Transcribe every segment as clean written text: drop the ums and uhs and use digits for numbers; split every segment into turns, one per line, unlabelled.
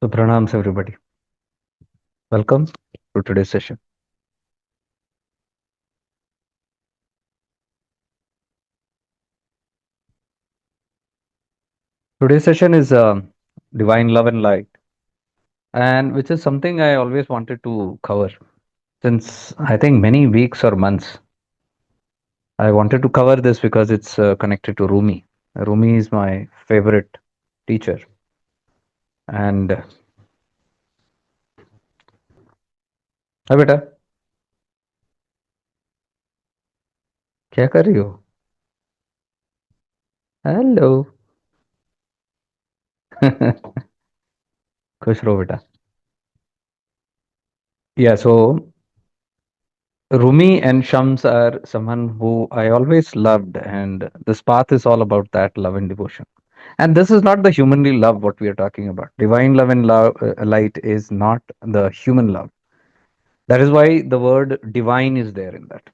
So, pranams everybody. Welcome to today's session. Today's session is divine love and light, and which is something I always wanted to cover since I think many weeks or months. I wanted to cover this because it's connected to Rumi. Rumi is my favorite teacher, and hi beta, क्या कर रही हो? Hello. खुश रहो बेटा. Yeah, so Rumi and Shams are someone who I always loved, and this path is all about that love and devotion. And this is not the humanly love what we are talking about. Divine love and love, light is not the human love. That is why the word divine is there in that.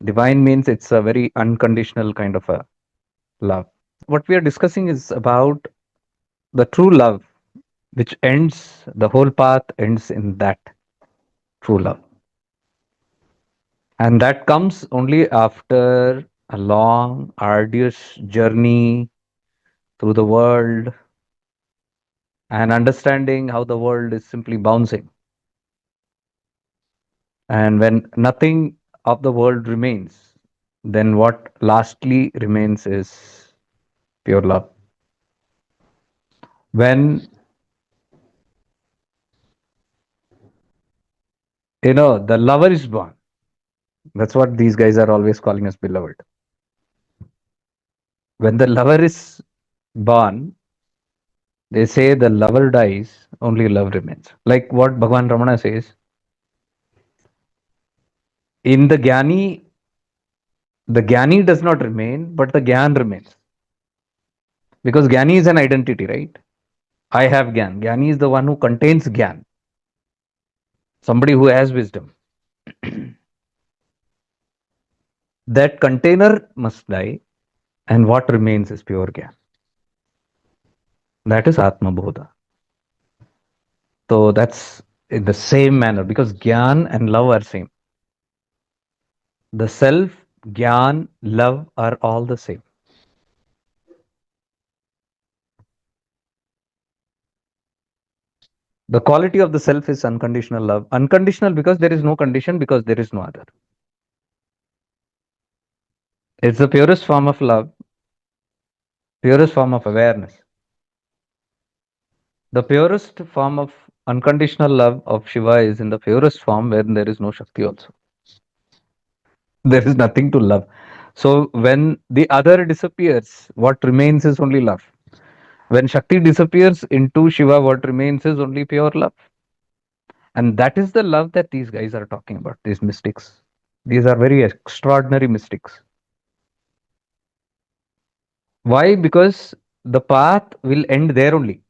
Divine means it's a very unconditional kind of a love. What we are discussing is about the true love, which ends, the whole path ends in that true love. And that comes only after a long, arduous journey through the world and understanding how the world is simply bouncing. And when nothing of the world remains, then what lastly remains is pure love. When, the lover is born, that's what these guys are always calling us beloved. When the lover is born, they say the lover dies, only love remains. Like what Bhagavan Ramana says, in the Gyani does not remain, but the Gyan remains. Because Gyani is an identity, right? I have Gyan. Gyani is the one who contains Gyan, somebody who has wisdom. That container must die, and what remains is pure Gyan. That is Atma Bodha. So that's in the same manner because Gyan and love are same. The self, Gyan, love are all the same. The quality of the self is unconditional love. Unconditional because there is no condition, because there is no other. It's the purest form of love, purest form of awareness. The purest form of unconditional love of Shiva is in the purest form when there is no Shakti also. There is nothing to love. So when the other disappears, what remains is only love. When Shakti disappears into Shiva, what remains is only pure love. And that is the love that these guys are talking about, these mystics. These are very extraordinary mystics. Why? Because the path will end there only.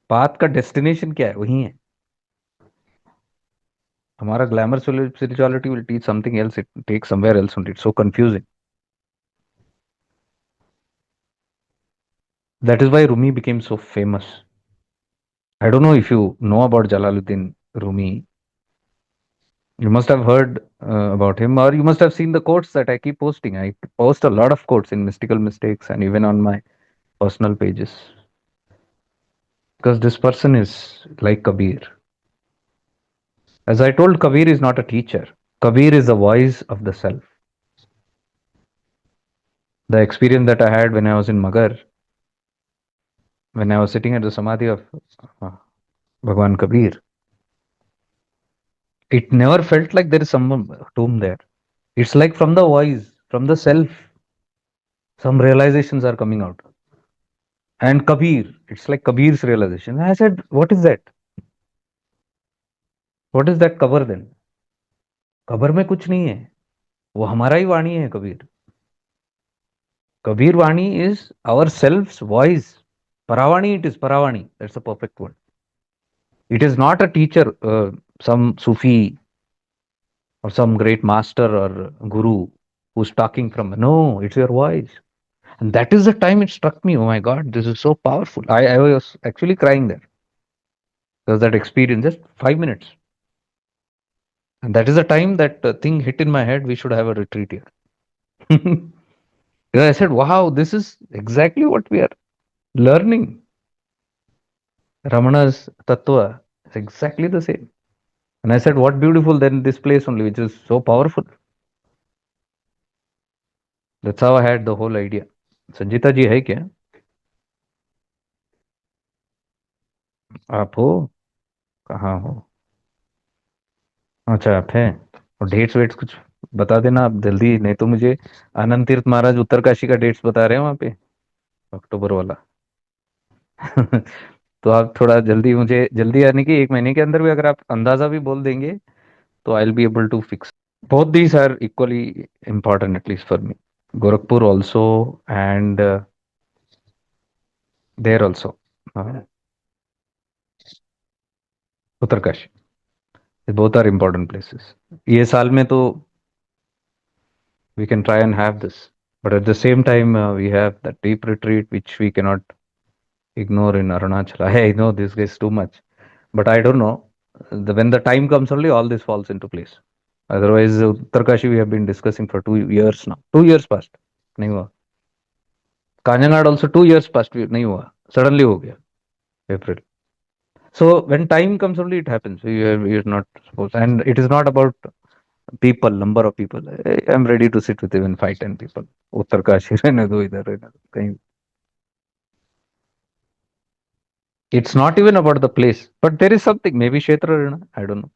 Path का destination क्या है? वही है. हमारा glamour spirituality will teach something else. It takes somewhere else only. It's so confusing. That is why Rumi became so famous. I don't know if you know about Jalaluddin Rumi. You must have heard about him, or you must have seen the quotes that I keep posting. I post a lot of quotes in Mystical Mistakes and even on my personal pages. Because this person is like Kabir. As I told, Kabir is not a teacher. Kabir is the voice of the self. The experience that I had when I was in Magar, when I was sitting at the Samadhi of uh, Bhagwan Kabir, it never felt like there is some tomb there. It's like from the voice, from the self, some realizations are coming out. And Kabir, it's like Kabir's realization. I said, what is that? What is that cover then? Cover में कुछ नहीं है, वो हमारा ही वाणी है Kabir. Kabir Vani is our self's voice. Paravani, it is Paravani. That's a perfect word. It is not a teacher, some Sufi or some great master or guru who's talking from. No, it's your voice. And that is the time it struck me. Oh my God, this is so powerful. I was actually crying there. Because that experience, just 5 minutes. And that is the time that thing hit in my head, we should have a retreat here. Because I said, wow, this is exactly what we are learning. Ramana's tattva is exactly the same. And I said, what beautiful then this place only, which is so powerful. That's how I had the whole idea. Sanjita जी है क्या? आप हो? कहाँ हो? अच्छा, आप हैं। और डेट्स वेट्स कुछ बता देना आप जल्दी, नहीं तो मुझे आनंद तीर्थ महाराज उत्तरकाशी का डेट्स बता रहे हैं वहाँ पे, अक्टूबर वाला। तो आप थोड़ा जल्दी, मुझे जल्दी यानी कि 1 महीने के अंदर भी अगर आप अंदाजा भी बोल देंगे तो I will be able to fix. Both these are equally important, at least for me. Gorakhpur also, and there also, uh, Uttarkashi. Both are important places. ये साल में तो we can try and have this, but at the same time we have that deep retreat which we cannot ignore in Arunachal. I know this is too much, but I don't know. When the time comes, only all this falls into place. Otherwise, Uttarkashi we have been discussing for 2 years now. 2 years past. नहीं हुआ. कांजनाड also 2 years past नहीं हुआ. Suddenly हो गया. April. So when time comes, only it happens. We are not supposed, and it is not about people, number of people. I am ready to sit with even 5, 10 people. Uttarkashi रहने दो इधर रहने दो कहीं. It's not even about the place, but there is something. Maybe क्षेत्र ऋण. I don't know.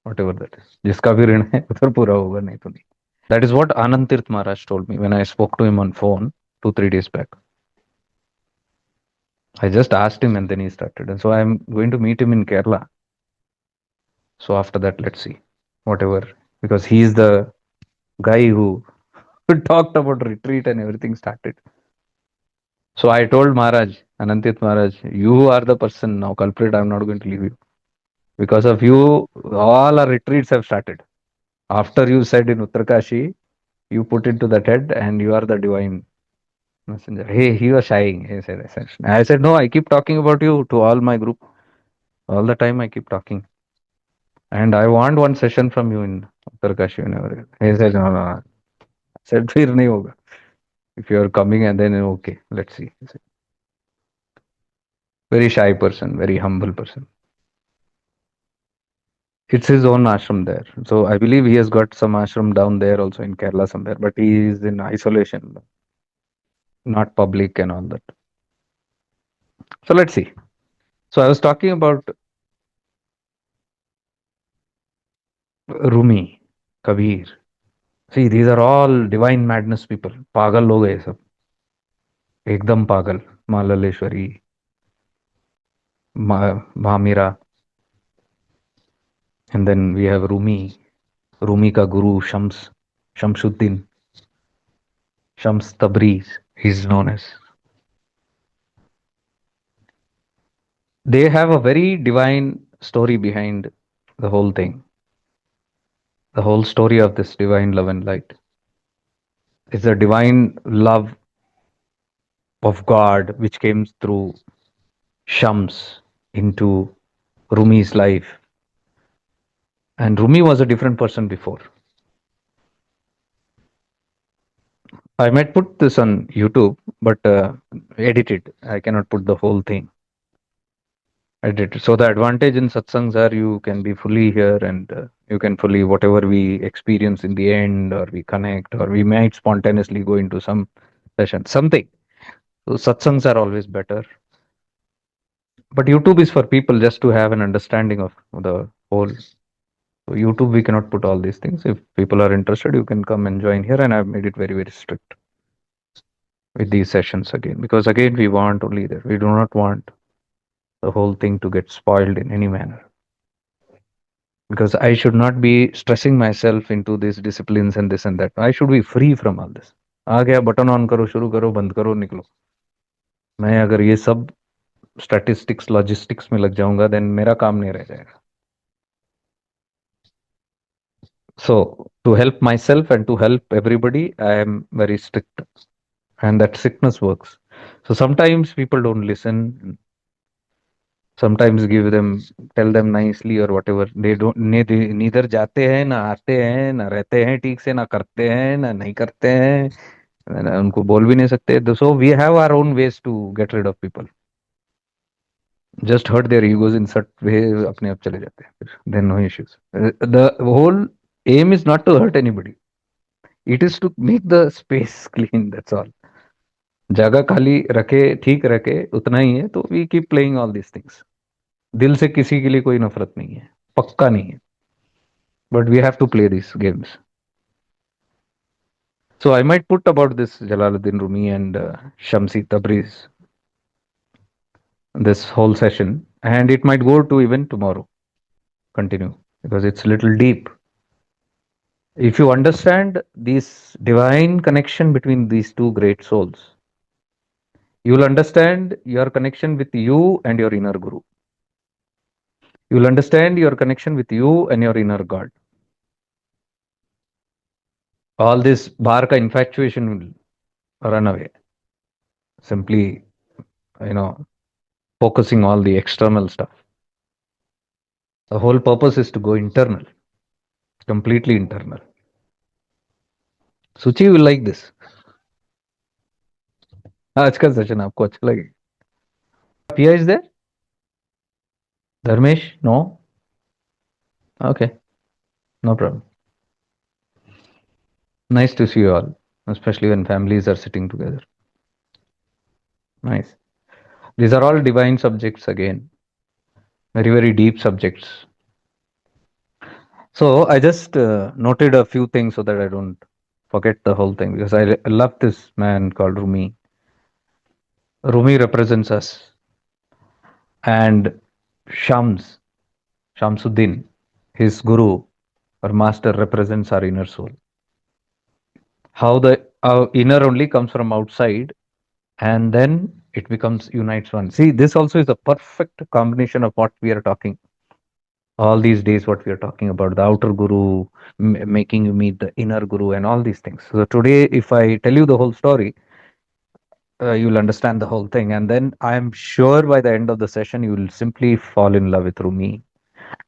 Whatever that is. जिसका भी ऋण है उधर पूरा होगा नहीं तो नहीं. That is what Anand Tirth Maharaj told me when I spoke to him on phone 2, 3 days back. I just asked him and then he started. And so I'm going to meet him in Kerala. So after that, let's see. Whatever. Because he is the guy who talked about retreat and everything started. So I told Maharaj, Anantit Maharaj, you are the person now, culprit. I'm not going to leave you. Because of you, all our retreats have started. After you said in Uttarkashi, you put into that head and you are the divine messenger. Hey, he was shying. He said, I said, no, I keep talking about you to all my group. All the time I keep talking. And I want one session from you in Uttarkashi whenever. He said, no, no. I said, फिर नहीं होगा. If you are coming and then okay, let's see. He said, very shy person, very humble person. It's his own ashram there. So I believe he has got some ashram down there also in Kerala somewhere, but he is in isolation, not public and all that. So let's see. So I was talking about Rumi, Kabir. See, these are all divine madness people. पागल लोग हैं सब. एकदम पागल. माँ ललेश्वरी, माँ Meera. And then we have Rumi. Rumi ka guru Shams, Shamsuddin, Shams Tabriz, he's known as. They have a very divine story behind the whole thing. The whole story of this divine love and light. It's the divine love of God which came through Shams into Rumi's life. And Rumi was a different person before. I might put this on YouTube, but edited. I cannot put the whole thing. Edited. So the advantage in satsangs are you can be fully here and you can fully whatever we experience in the end, or we connect, or we might spontaneously go into some session, something. So satsangs are always better. But YouTube is for people just to have an understanding of the whole. So YouTube we cannot put all these things. If people are interested, you can come and join here, and I've made it very, very strict with these sessions again, because again we want only that. We do not want the whole thing to get spoiled in any manner. Because I should not be stressing myself into these disciplines and this and that. I should be free from all this. आ गया button on करो, शुरू करो, बंद करो, निकलो. मैं अगर ये सब स्टैटिस्टिक्स लॉजिस्टिक्स में लग जाऊंगा देन मेरा काम नहीं रह जाएगा. So to help myself and to help everybody, I am very strict, and that strictness works. So sometimes people don't listen. Sometimes give them, tell them nicely or whatever. They don't, neither जाते हैं ना आते हैं ना रहते हैं ठीक से ना करते हैं ना नहीं करते हैं, ना उनको बोल भी नहीं सकते. So we have our own ways to get rid of people. Just hurt their egos in such way, अपने आप चले जाते हैं फिर. Then no issues. The whole aim is not to hurt anybody. It is to make the space clean. That's all. जगह खाली रखे, ठीक रखे, उतना ही है. तो we keep playing all these things. दिल से किसी के लिए कोई नफरत नहीं है, पक्का नहीं है. But we have to play these games. So I might put about this Jalaluddin Rumi and Shamsi Tabriz this whole session, and it might go to even tomorrow. Continue because it's a little deep. If you understand this divine connection between these two great souls, you will understand your connection with you and your inner Guru. You will understand your connection with you and your inner God. All this Barka infatuation will run away. Simply, you know, focusing all the external stuff. The whole purpose is to go internal, completely internal. Suchi will like this. आज का session आपको अच्छा लगेगा. Pia is there? Dharmesh? No? Okay, no problem. Nice to see you all, especially when families are sitting together. Nice. These are all divine subjects again. Very, very deep subjects. So I just noted a few things so that I don't forget the whole thing because I love this man called Rumi. Rumi represents us, and Shams, Shamsuddin, his guru or master, represents our inner soul. How the our inner only comes from outside, and then it becomes unites one. See, this also is a perfect combination of what we are talking all these days. What we are talking about, the outer guru making you meet the inner guru, and all these things. So today, if I tell you the whole story, you'll understand the whole thing, and then I'm sure by the end of the session, you will simply fall in love with Rumi.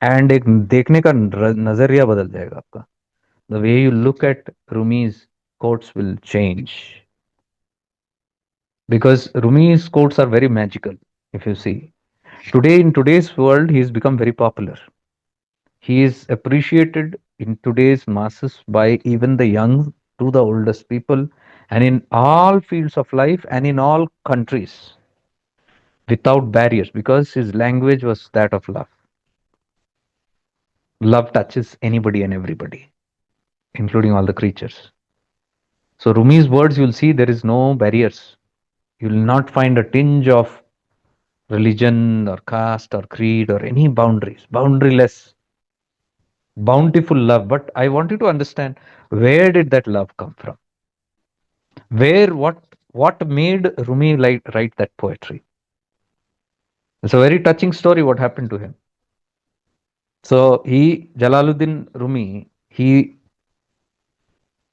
And एक देखने का नजरिया बदल जाएगा आपका. The way you look at Rumi's quotes will change because Rumi's quotes are very magical. If you see today in today's world, he's become very popular. He is appreciated in today's masses by even the young to the oldest people, and in all fields of life and in all countries without barriers because his language was that of love. Love touches anybody and everybody, including all the creatures. So Rumi's words, you'll see there is no barriers. You will not find a tinge of religion or caste or creed or any boundaries. Boundaryless, bountiful love. But I want you to understand, where did that love come from? Where, what made Rumi write that poetry? It's a very touching story what happened to him. So Jalaluddin Rumi, he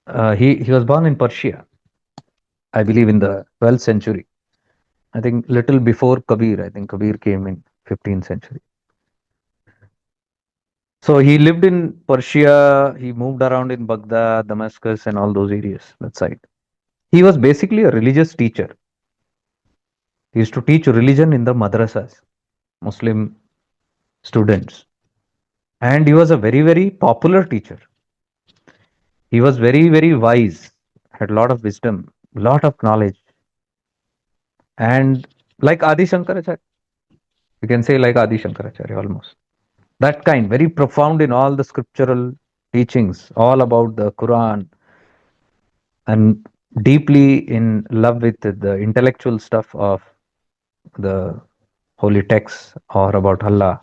was born in Persia, I believe in the 12th century. I think little before Kabir. I think Kabir came in 15th century. So he lived in Persia. He moved around in Baghdad, Damascus, and all those areas. That side. He was basically a religious teacher. He used to teach religion in the madrasas, Muslim students, and he was a very, very popular teacher. He was very, very wise, had a lot of wisdom, lot of knowledge, and like Adi Shankaracharya, you can say like Adi Shankaracharya almost. That kind, very profound in all the scriptural teachings, all about the Quran, and deeply in love with the intellectual stuff of the holy texts or about Allah.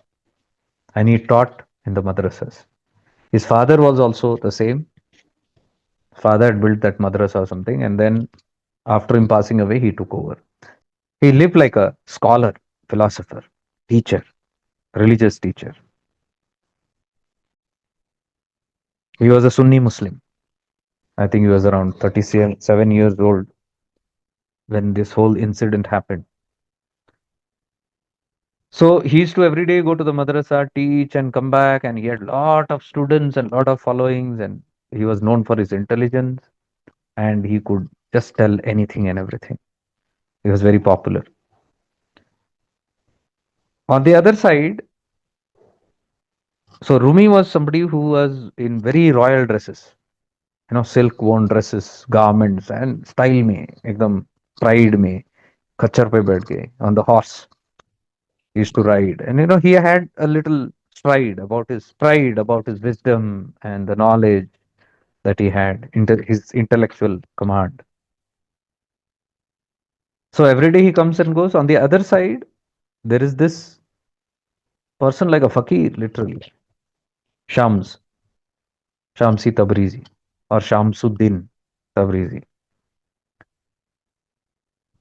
And he taught in the madrasas. His father was also the same. Father had built that madrasa or something, and then after him passing away, he took over. He lived like a scholar, philosopher, teacher, religious teacher. He was a Sunni Muslim. I think he was around 37 years old when this whole incident happened. So he used to every day go to the madrasa, teach, and come back, and he had lot of students and lot of followings, and he was known for his intelligence, and he could just tell anything and everything. He was very popular. On the other side, so Rumi was somebody who was in very royal dresses, silk worn dresses, garments, and style में एकदम pride में खच्चर पे बैठ के on the horse he used to ride, and he had a little pride about his wisdom and the knowledge that he had, his intellectual command. So every day he comes and goes. On the other side, there is this person like a fakir, literally, Shams, Shamsi Tabrizi, or Shamsuddin Tabrizi.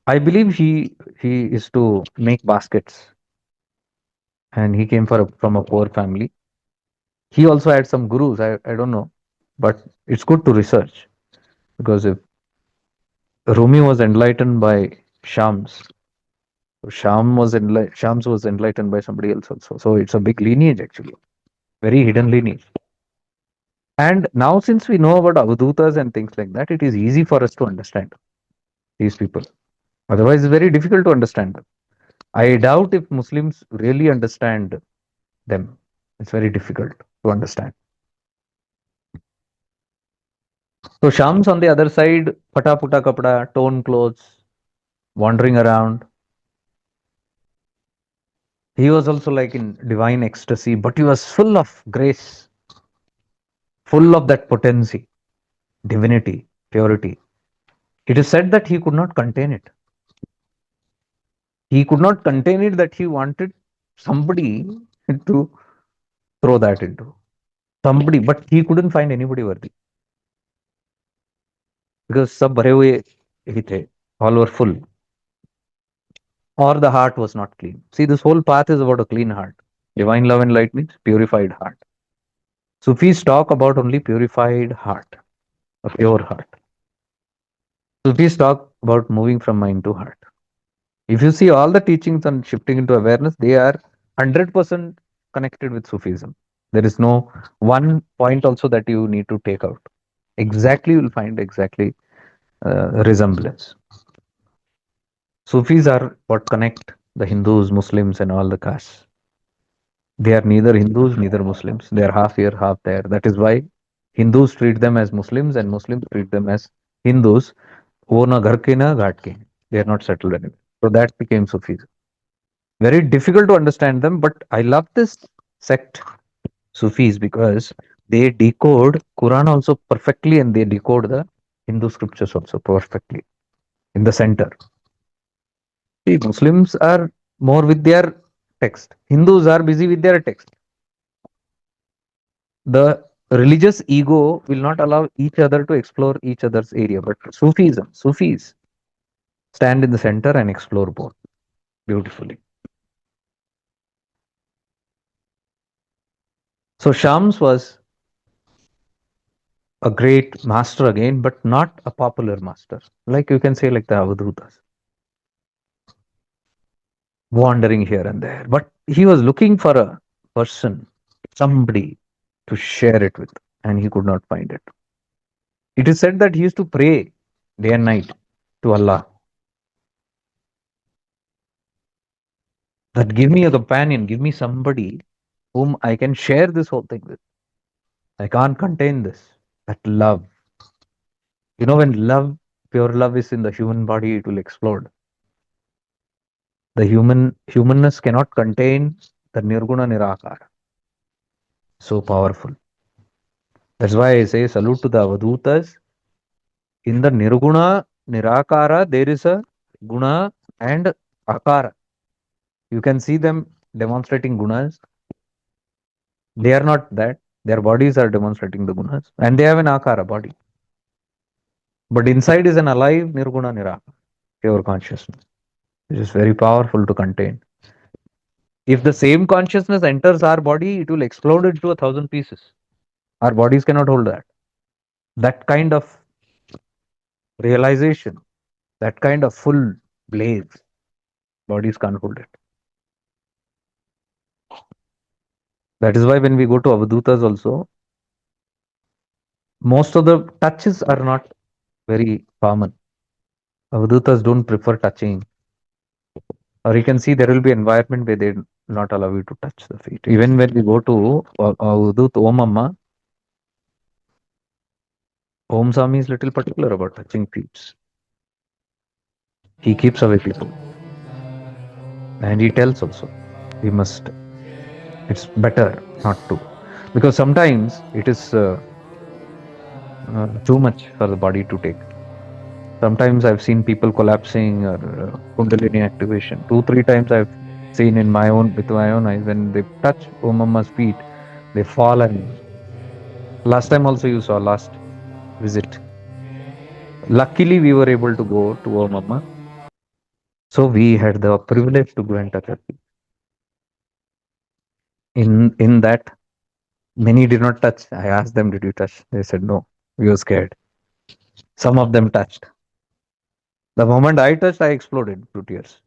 I believe he is to make baskets, and he came from a poor family. He also had some gurus. I don't know, but it's good to research because if Rumi was enlightened by Shams, Shams was enlightened by somebody else also. So it's a big lineage actually, very hidden lineage. And now since we know about avadhutas and things like that, it is easy for us to understand these people. Otherwise, it's very difficult to understand them. I doubt if Muslims really understand them. It's very difficult to understand. So Shams on the other side, pata puta kapda, torn clothes, wandering around. He was also like in divine ecstasy, but he was full of grace, full of that potency, divinity, purity. It is said that he could not contain it. He could not contain it that he wanted somebody to throw that into. Somebody, but he couldn't find anybody worthy because sab bhare hue hi the, all were full, or the heart was not clean. See, this whole path is about a clean heart. Divine love and light means purified heart. Sufis talk about only purified heart, a pure heart. Sufis talk about moving from mind to heart. If you see all the teachings on shifting into awareness, they are 100% connected with Sufism. There is no one point also that you need to take out. Exactly, you will find exactly resemblance. Sufis are what connect the Hindus, Muslims, and all the castes. They are neither Hindus, neither Muslims. They are half here, half there. That is why Hindus treat them as Muslims and Muslims treat them as Hindus. वो ना घर के ना घाट के. They are not settled anywhere. So that became Sufism. Very difficult to understand them, but I love this sect, Sufis, because they decode Quran also perfectly and they decode the Hindu scriptures also perfectly in the center. See, Muslims are more with their text. Hindus are busy with their text. The religious ego will not allow each other to explore each other's area, but Sufis stand in the center and explore both beautifully. So Shams was a great master again, but not a popular master. Like you can say, like the Avadhutas, wandering here and there. But he was looking for a person, somebody to share it with, and he could not find it. It is said that he used to pray day and night to Allah that give me a companion, give me somebody whom I can share this whole thing with. I can't contain this. That love. When pure love is in the human body, it will explode. The humanness cannot contain the nirguna nirakara. So powerful. That's why I say salute to the avadhutas. In the nirguna nirakara, there is a guna and akara. You can see them demonstrating gunas. They are not that. Their bodies are demonstrating the gunas, and they have an akara body. But inside is an alive nirguna nirakara, pure consciousness, which is very powerful to contain. If the same consciousness enters our body, it will explode into 1,000 pieces. Our bodies cannot hold that. That kind of realization, that kind of full blaze, bodies can't hold it. That is why when we go to Avadhutas also, most of the touches are not very common. Avadhutas don't prefer touching. Or you can see there will be environment where they not allow you to touch the feet. Even when we go to Avadhut Om Amma, Om Swami is little particular about touching feet. He keeps away people. And he tells also, we must, it's better not to. Because sometimes it is too much for the body to take. Sometimes I've seen people collapsing or Kundalini activation. Two, three times I've seen in my own, with my own eyes, when they touch Om Mama's feet, they fall. And last time also you saw, last visit. Luckily, we were able to go to Om Mama. So we had the privilege to go and touch her feet. In that, many did not touch. I asked them, did you touch? They said, no, we were scared. Some of them touched. The moment I touched, I exploded through tears.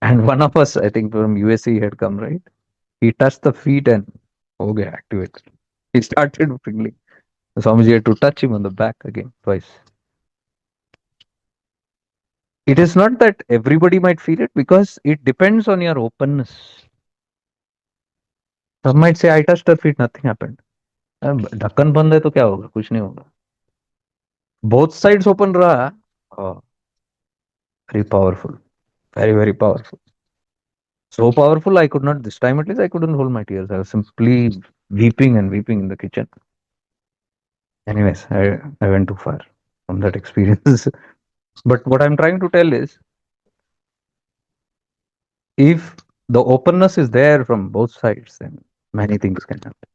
And one of us, I think from USA, had come, right? He touched the feet and, okay, activate. He started feeling. Swamiji had to touch him on the back again, twice. It is not that everybody might feel it because it depends on your openness. Some might say, I touched her feet, nothing happened. ढक्कन बंद है तो क्या होगा? कुछ नहीं होगा. Both sides open रहा. Oh, very powerful. Very, very powerful. So powerful, I could not, this time at least, I couldn't hold my tears. I was simply weeping and weeping in the kitchen. Anyways, I went too far from that experience. But what I'm trying to tell is, if the openness is there from both sides, then many things can happen.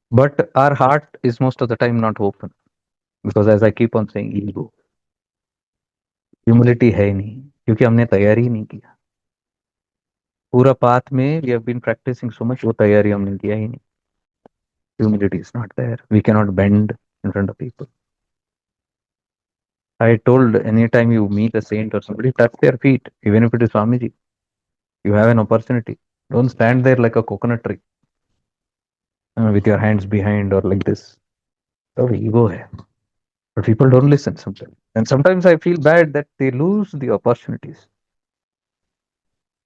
But our heart is most of the time not open because, as I keep on saying, ego, humility है ही नहीं क्योंकि हमने तैयारी ही नहीं किया. पूरा path में we have been practicing so much, वो तैयारी हमने किया ही नहीं. Humility is not there. We cannot bend in front of people. I told, anytime you meet a saint or somebody, touch their feet, even if it is Swamiji. You have an opportunity. Don't stand there like a coconut tree with your hands behind or like this. So ego hai. But people don't listen sometimes. And sometimes I feel bad that they lose the opportunities.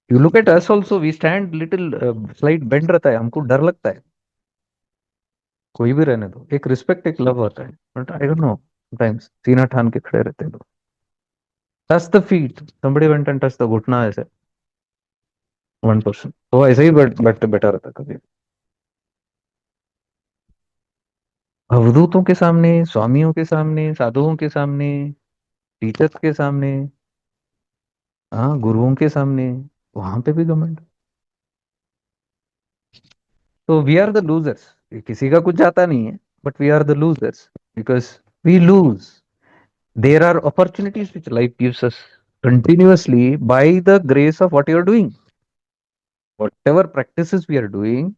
You look at us also, we stand little slight bend रहता है, हमको डर लगता है. कोई भी रहने दो, एक रिस्पेक्ट, एक लव होता है. But I don't know, sometimes सीना ठान के खड़े रहते हैं लोग. Touch the feet, somebody went and touched the घुटना ऐसे, one person, तो ऐसे ही बैठ बैठा रहता है कभी. अवधूतों के सामने, स्वामियों के सामने, साधुओं के सामने, टीचर्स के सामने, हाँ, गुरुओं के सामने, वहां पे भी घमंड. तो वी आर द लूजर्स. किसी का कुछ जाता नहीं है, but we are the losers because we lose. There are opportunities which life gives us continuously by the grace of what you are doing. Whatever practices we are doing,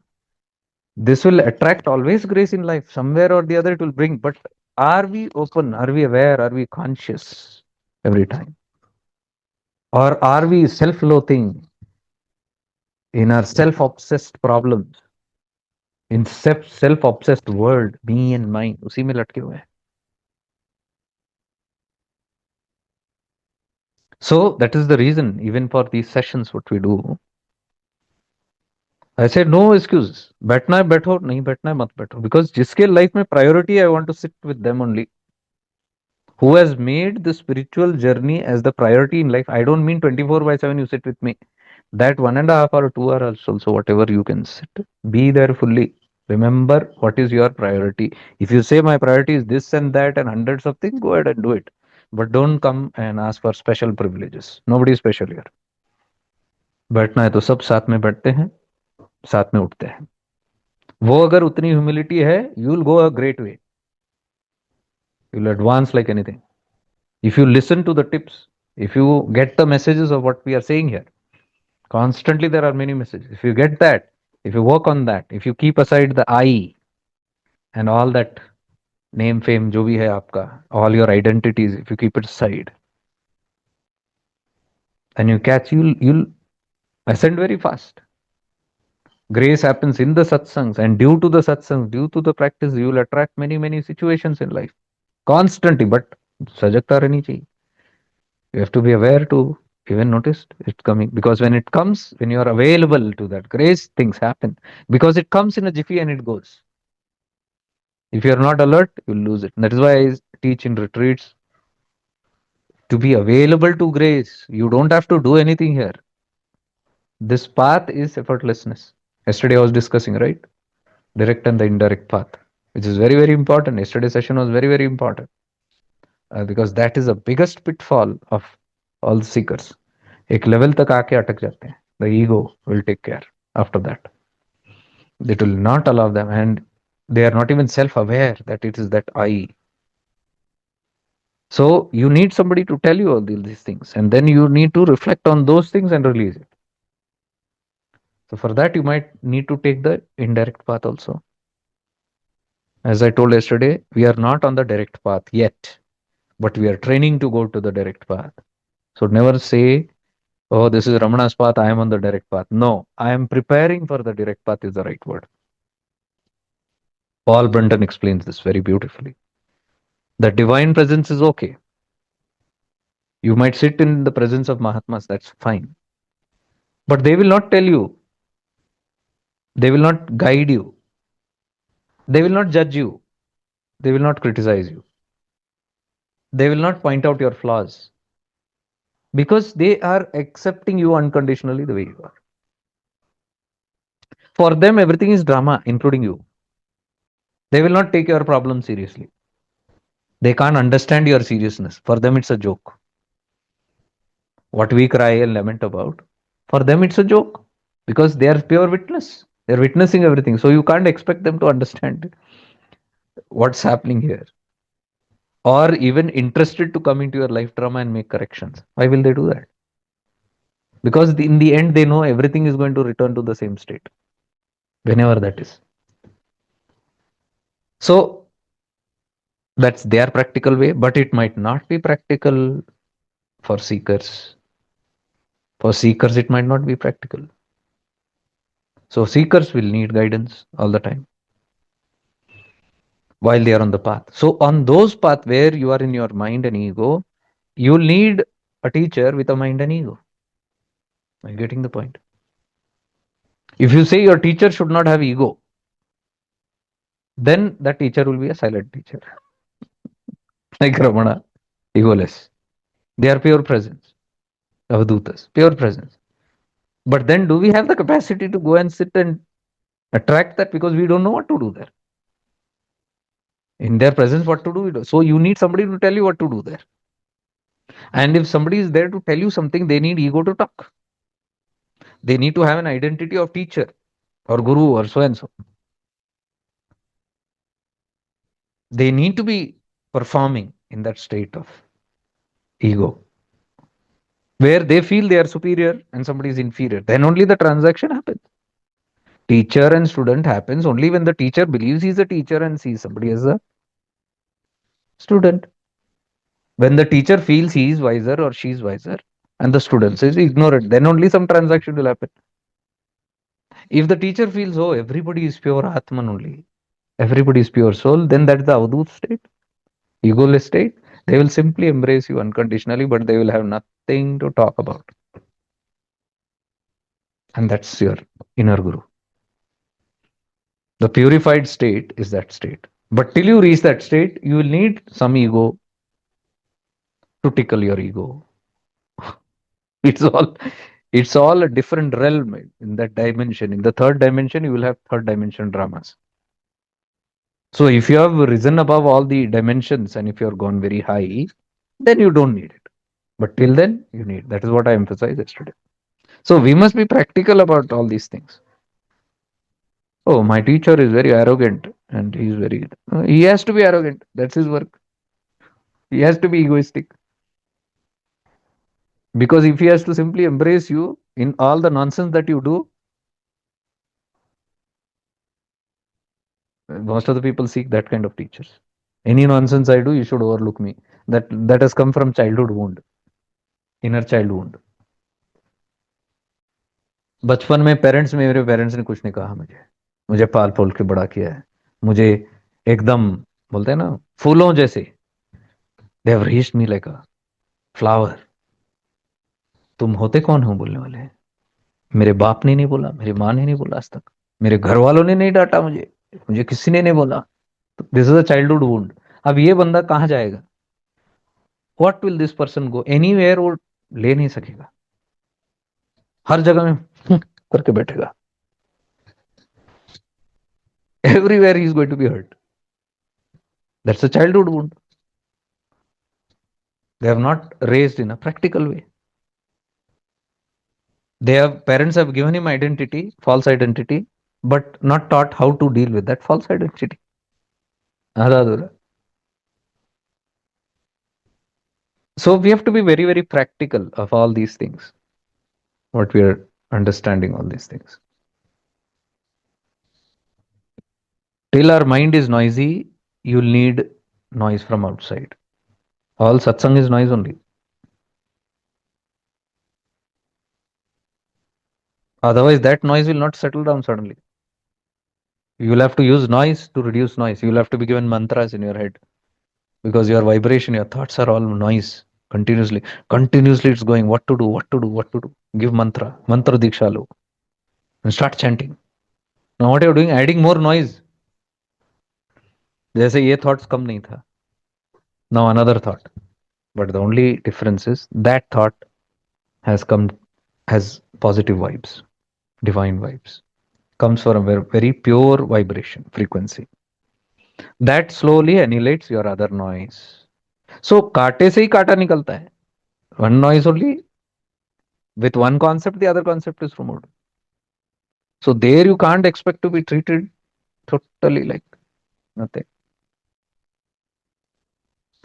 this will attract always grace in life. Somewhere or the other, it will bring. But are we open? Are we aware? Are we conscious every time? Or are we self loathing in our self obsessed problems? In self obsessed world, me and mine, उसी में लटके हुए हैं. So that is the reason, even for these sessions, what we do, I said no excuses. बैठना है बैठो, नहीं बैठना है मत बैठो. Because जिसके लाइफ में priority, I want to sit with them only. Who has made the spiritual journey as the priority in life. I don't mean 24/7 you sit with me. That 1.5 or 2 hours also, whatever you can sit. Be there fully. Remember what is your priority. If you say my priority is this and that and hundreds of things, go ahead and do it. But don't come and ask for special privileges. Nobody is special here. बैठना है तो सब साथ में बैठते हैं, साथ में उठते हैं. वो अगर उतनी ह्यूमिलिटी है, you will go a great way. You will advance like anything. If you listen to the tips, if you get the messages of what we are saying here, constantly there are many messages. If you get that, if you work on that, if you keep aside the I and all that name, fame, जो भी है आपका, all your identities, if you keep it aside, and you catch, you'll ascend very fast. Grace happens in the satsangs, and due to the satsangs, due to the practice, you will attract many, many situations in life constantly. But sajakta रहनी चाहिए. You have to be aware to even notice it coming, because when it comes, when you are available to that grace, things happen because it comes in a jiffy and it goes. If you are not alert, you'll lose it. That is why I teach in retreats to be available to grace. You don't have to do anything here. This path is effortlessness. Yesterday I was discussing, right? Direct and the indirect path, which is very, very important. Yesterday's session was very, very important because that is the biggest pitfall of all the seekers. एक level तक आके अटक जाते हैं. The ego will take care after that. It will not allow them, and they are not even self-aware that it is that I. So you need somebody to tell you all these things, and then you need to reflect on those things and release it. So for that, you might need to take the indirect path also. As I told yesterday, we are not on the direct path yet, but we are training to go to the direct path. So never say, oh, this is Ramana's path, I am on the direct path. No, I am preparing for the direct path is the right word. Paul Brunton explains this very beautifully. The divine presence is okay. You might sit in the presence of Mahatmas, that's fine. But they will not tell you, they will not guide you, they will not judge you, they will not criticize you, they will not point out your flaws because they are accepting you unconditionally the way you are. For them, everything is drama, including you. They will not take your problem seriously. They can't understand your seriousness. For them, it's a joke. What we cry and lament about, for them, it's a joke because they are pure witness. They're witnessing everything. So you can't expect them to understand what's happening here or even interested to come into your life drama and make corrections. Why will they do that? Because in the end, they know everything is going to return to the same state, whenever that is. So that's their practical way, but it might not be practical for seekers. For seekers, it might not be practical. So seekers will need guidance all the time while they are on the path. So on those paths where you are in your mind and ego, you'll need a teacher with a mind and ego. Are you getting the point? If you say your teacher should not have ego, then that teacher will be a silent teacher. Like Ramana, egoless. They are pure presence. Avadutas, pure presence. But then do we have the capacity to go and sit and attract that, because we don't know what to do there? In their presence, what to do? We do. So you need somebody to tell you what to do there. And if somebody is there to tell you something, they need ego to talk. They need to have an identity of teacher or guru or so and so. They need to be performing in that state of ego where they feel they are superior and somebody is inferior. Then only the transaction happens. Teacher and student happens only when the teacher believes he's a teacher and sees somebody as a student. When the teacher feels he is wiser or she is wiser and the student says ignore it, then only some transaction will happen. If the teacher feels, oh, everybody is pure Atman only, everybody is pure soul, then that's the Avadut state, egoless state. They will simply embrace you unconditionally, but they will have nothing to talk about. And that's your inner guru. The purified state is that state. But till you reach that state, you will need some ego to tickle your ego. It's all it's all a different realm in that dimension. In the third dimension, you will have third dimension dramas. So if you have risen above all the dimensions and if you have gone very high, then you don't need it. But till then, you need. That is what I emphasized yesterday. So we must be practical about all these things. Oh, my teacher is very arrogant and he's very. He has to be arrogant. That's his work. He has to be egoistic. Because if he has to simply embrace you in all the nonsense that you do, most of the people seek that kind of teachers. Any nonsense I do, you should overlook me. That has come from childhood wound, inner child wound. बचपन में मेरे parents ने कुछ नहीं कहा मुझे। मुझे पाल पोल के बड़ा किया है। मुझे एकदम, बोलते हैं ना, फूलों जैसे, they have raised me like a flower. तुम होते कौन हो बोलने वाले हैं? मेरे बाप ने नहीं बोला, मेरी माँ ने नहीं बोला आज तक, मेरे घर वालों ने नहीं डांटा मुझे, मुझे किसी ने नहीं बोला। This is a childhood wound. अब ये बंदा कहाँ जाएगा? What will this person go? Anywhere वो ले नहीं सकेगा। हर जगह में करके बैठेगा। Everywhere he is going to be hurt. That's a childhood wound. They have not raised in a practical way. Parents have given him identity, false identity, but not taught how to deal with that false identity. ಅದಾದ್ರೆ. So we have to be very, very practical of all these things, what we are understanding all these things. Till our mind is noisy, you'll need noise from outside. All satsang is noise only. Otherwise, that noise will not settle down suddenly. You will have to use noise to reduce noise. You will have to be given mantras in your head, because your vibration, your thoughts are all noise continuously it's going. What to do. Give mantra diksha lo, and start chanting. Now what you're doing, adding more noise. जैसे ये thoughts कम नहीं था, now another thought. But the only difference is that thought has come, has positive vibes, divine vibes, comes from a very pure vibration frequency that slowly annihilates your other noise. So कांटे से ही कांटा निकलता है. One noise only, with one concept the other concept is removed. So there you can't expect to be treated totally like nothing.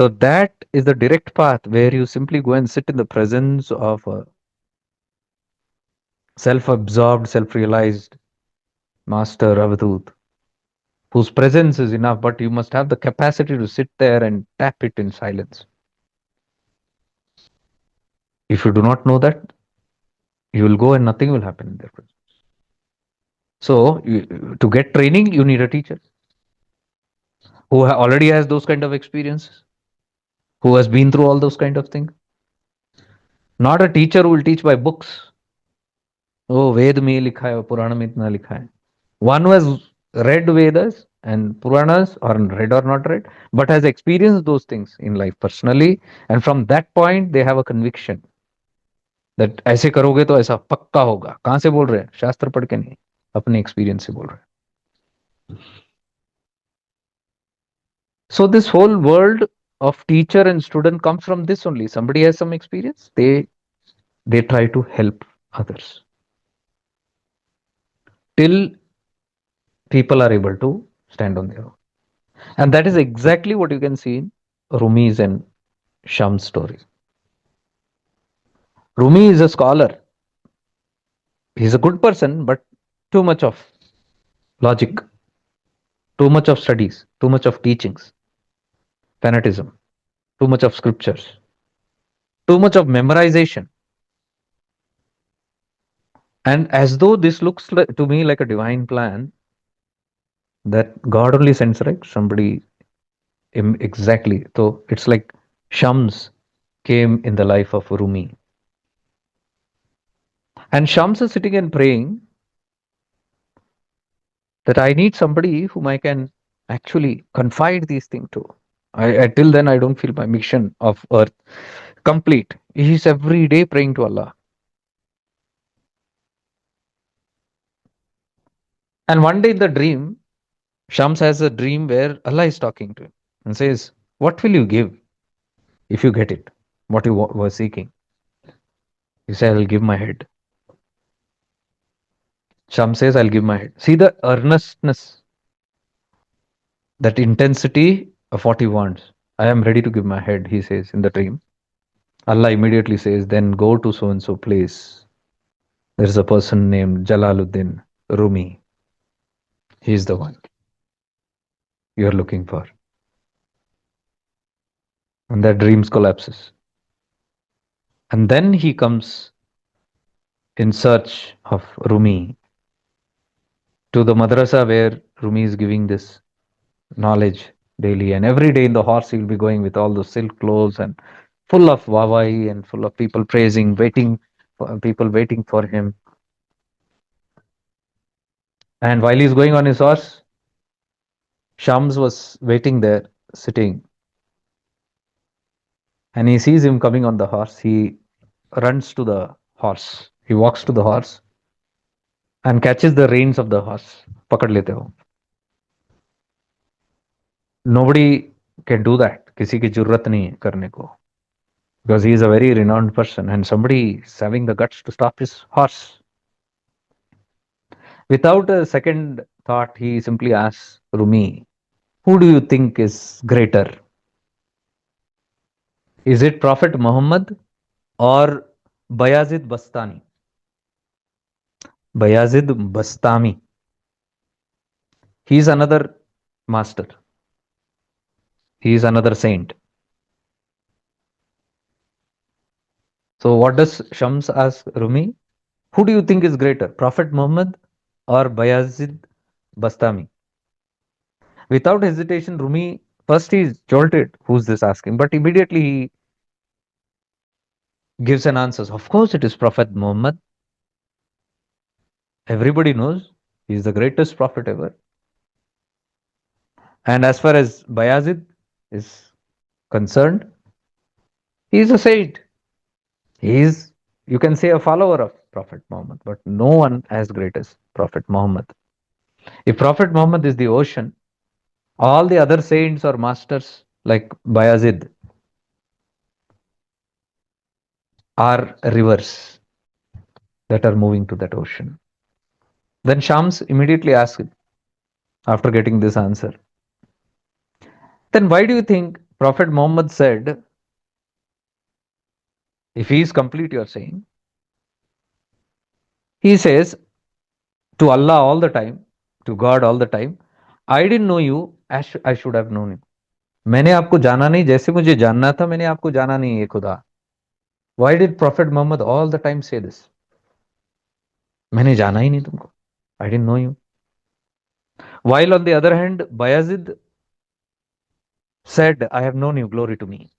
So that is the direct path where you simply go and sit in the presence of a self-absorbed, self-realized master Avadut, whose presence is enough, but you must have the capacity to sit there and tap it in silence. If you do not know that, you will go and nothing will happen in their presence. So to get training, you need a teacher who already has those kind of experiences, who has been through all those kind of things. Not a teacher who will teach by books. Oh, Ved में लिखा है, पुराण में इतना लिखा है. One who has read Vedas and Puranas, or read or not read, but has experienced those things in life personally, and from that point they have a conviction that ऐसे करोगे तो ऐसा पक्का होगा. कहाँ से बोल रहे हैं? शास्त्र पढ़ के नहीं, अपने एक्सपीरियंस से बोल रहे हैं. So this whole world of teacher and student comes from this only. Somebody has some experience, they try to help others till people are able to stand on their own. And that is exactly what you can see in Rumi's and Sham's story. Rumi is a scholar. He's a good person, but too much of logic, too much of studies, too much of teachings, fanatism, too much of scriptures, too much of memorization. And as though this looks like, to me, like a divine plan that God only sends, right? Somebody exactly. So it's like Shams came in the life of Rumi. And Shams is sitting and praying that I need somebody whom I can actually confide these things to. Till then, I don't feel my mission of earth complete. He's every day praying to Allah. And one day in the dream, Shams has a dream where Allah is talking to him and says, what will you give if you get it? What you were seeking? He said, I'll give my head. Shams says, I'll give my head. See the earnestness, that intensity of what he wants. I am ready to give my head, he says in the dream. Allah immediately says, then go to so and so place. There is a person named Jalaluddin Rumi. He is the one you are looking for. And that dreams collapses. And then he comes in search of Rumi to the madrasa where Rumi is giving this knowledge daily. And every day in the horse, he will be going with all those silk clothes and full of wawai and full of people praising, waiting, for, people waiting for him. And while he's going on his horse, Shams was waiting there, sitting, and he sees him coming on the horse. He runs to the horse. He walks to the horse and catches the reins of the horse. पकड़ लेते हो. Nobody can do that. किसी की जरूरत नहीं है करने को. Because he is a very renowned person and somebody is having the guts to stop his horse. Without a second thought, he simply asks Rumi, who do you think is greater? Is it Prophet Muhammad or Bayazid Bastani? Bayazid Bastami. He is another master. He is another saint. So what does Shams ask Rumi? Who do you think is greater, Prophet Muhammad or Bayazid Bastami? Without hesitation, Rumi first he is jolted. Who's this asking? But immediately he gives an answer. Of course, it is Prophet Muhammad. Everybody knows he is the greatest prophet ever. And as far as Bayazid is concerned, he is a saint. He is, you can say, a follower of Prophet Muhammad, but no one as great as Prophet Muhammad. If Prophet Muhammad is the ocean, all the other saints or masters like Bayazid are rivers that are moving to that ocean. Then Shams immediately asked, after getting this answer, then why do you think Prophet Muhammad said, if he is complete, you are saying, he says to Allah all the time, to God all the time, I didn't know you as I should have known you. मैंने आपको जाना नहीं जैसे मुझे जानना था मैंने आपको जाना नहीं है खुदा. Why did Prophet Muhammad all the time say this? मैंने जाना ही नहीं तुमको. I didn't know you. While on the other hand, Bayazid said, I have known you, glory to me.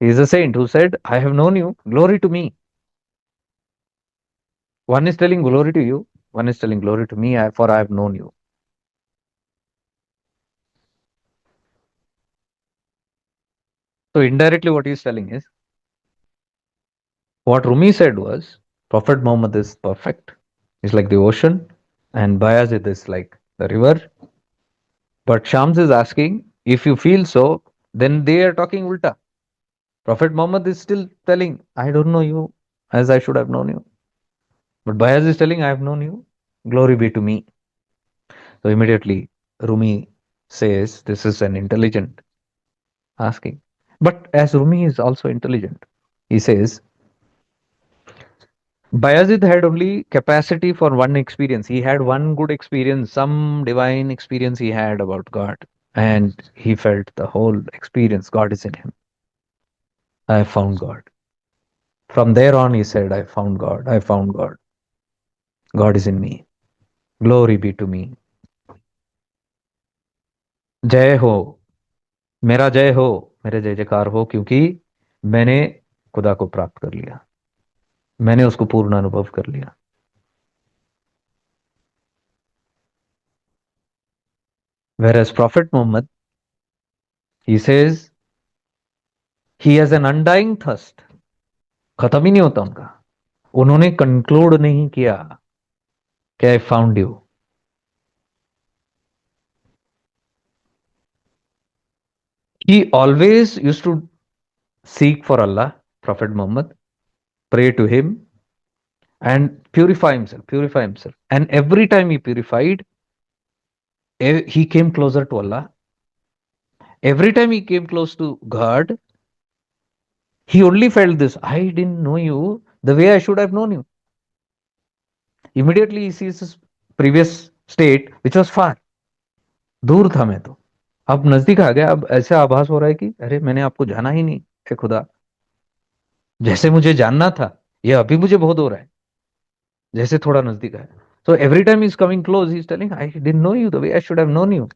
He is a saint who said, I have known you, glory to me. One is telling glory to you, one is telling glory to me, for I have known you. So indirectly what he is telling is, what Rumi said was, Prophet Muhammad is perfect. He's like the ocean, and Bayazid is like the river. But Shams is asking, if you feel so, then they are talking ulta. Prophet Muhammad is still telling, I don't know you as I should have known you. But Bayaz is telling, I have known you. Glory be to me. So immediately Rumi says, this is an intelligent asking. But as Rumi is also intelligent, he says, Bayazid had only capacity for one experience. He had one good experience, some divine experience he had about God. And he felt the whole experience, God is in him. I have found God. From there on, he said, I found God. I found God. God is in me. Glory be to me. जय हो मेरा जय हो मेरे जय जयकार हो क्योंकि मैंने खुदा को प्राप्त कर लिया मैंने उसको पूर्ण अनुभव कर लिया whereas Prophet Muhammad he says he has an undying thirst खत्म ही नहीं होता उनका उन्होंने कंक्लूड नहीं किया कि I found you he always used to seek for Allah Prophet Muhammad pray to him and purify himself and every time he purified he came closer to Allah every time he came close to God he only felt this I didn't know you the way I should have known you immediately he sees his previous state which was far दूर था मैं तो अब नजदीक आ गया अब ऐसे आभास हो रहा है कि अरे मैंने आपको जाना ही नहीं हे खुदा जैसे मुझे जानना था, ये अभी मुझे बहुत हो रहा है, जैसे थोड़ा नजदीक आया. So every time he's coming close, he's telling, I didn't know you the way I should have known you.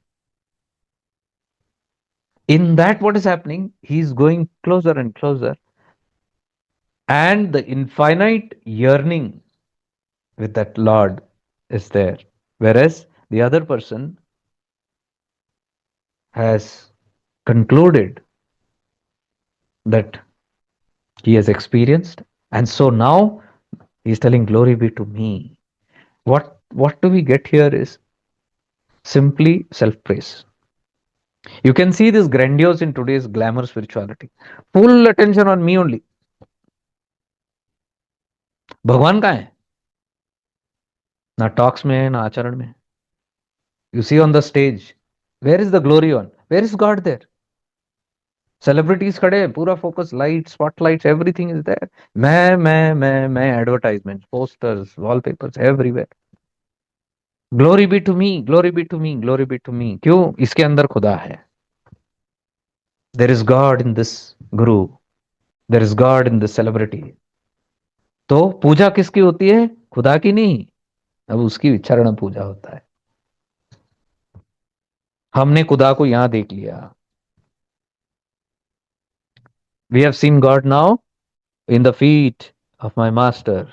In that, what is happening? He's going closer and closer, and the infinite yearning with that Lord is there. Whereas the other person has concluded that he has experienced, and so now he's telling, Glory be to me. What do we get here is simply self praise. You can see this grandiose in today's glamour spirituality. Full attention on me only. भगवान कहाँ है? ना talks में है, ना आचरण में. You see on the stage, where is the glory on? Where is God there? Celebrities खड़े हैं, पूरा focus, light, spotlights, everything is there. मैं advertisement, posters, wallpapers, everywhere. Glory be to me, glory be to me, glory be to me. क्यों? इसके अंदर खुदा है. There is God in this guru, there is God in this celebrity. तो पूजा किसकी होती है? खुदा की नहीं. अब उसकी चरण पूजा होता है. हमने खुदा को यहां देख लिया. We have seen God now in the feet of my master.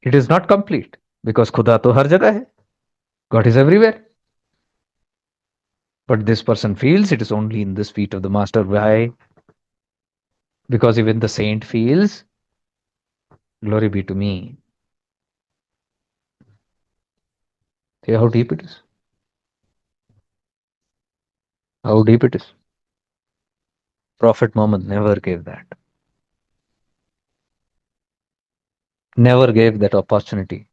It is not complete, because खुदा तो हर जगह है. God is everywhere. But this person feels it is only in this feet of the master. Why? Because even the saint feels, glory be to me. See how deep it is. How deep it is. Prophet Muhammad never gave that. Never gave that opportunity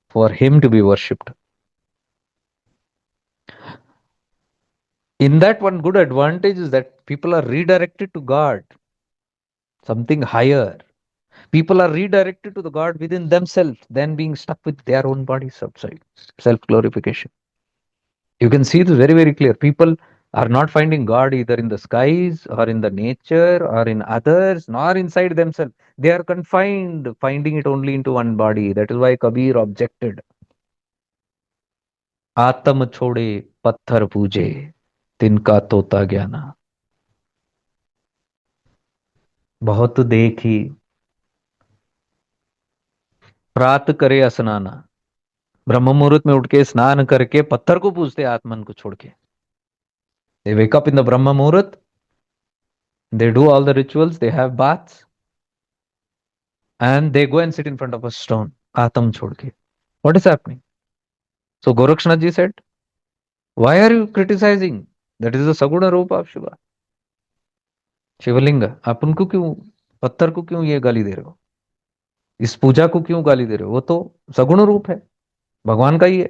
for him to be worshipped. In that, one good advantage is that people are redirected to God, something higher. People are redirected to the God within themselves than being stuck with their own bodies outside. Self glorification. You can see this very, very clear. People are not finding God either in the skies or in the nature or in others, nor inside themselves. They are confined, finding it only into one body. That is why Kabir objected. आत्म छोड़े पत्थर पूजे तिनका तोता ज्ञाना. बहुत देखी प्रात करे स्नाना. ब्रह्म मुहूर्त में उठ के स्नान करके पत्थर को पूजते आत्मन को छोड़ के. They wake up in the Brahma Muhurat, they do all the rituals, they have baths, and they go and sit in front of a stone. Atam chhodke. What is happening? So Gorakshnath ji said, why are you criticizing? That is the Saguna Rupa of Shiva. शिवलिंग, आप उनको क्यों, पत्थर को क्यों ये गाली दे रहे हो? इस पूजा को क्यों गाली दे रहे हो? वो तो सगुण रूप है, भगवान का ही है.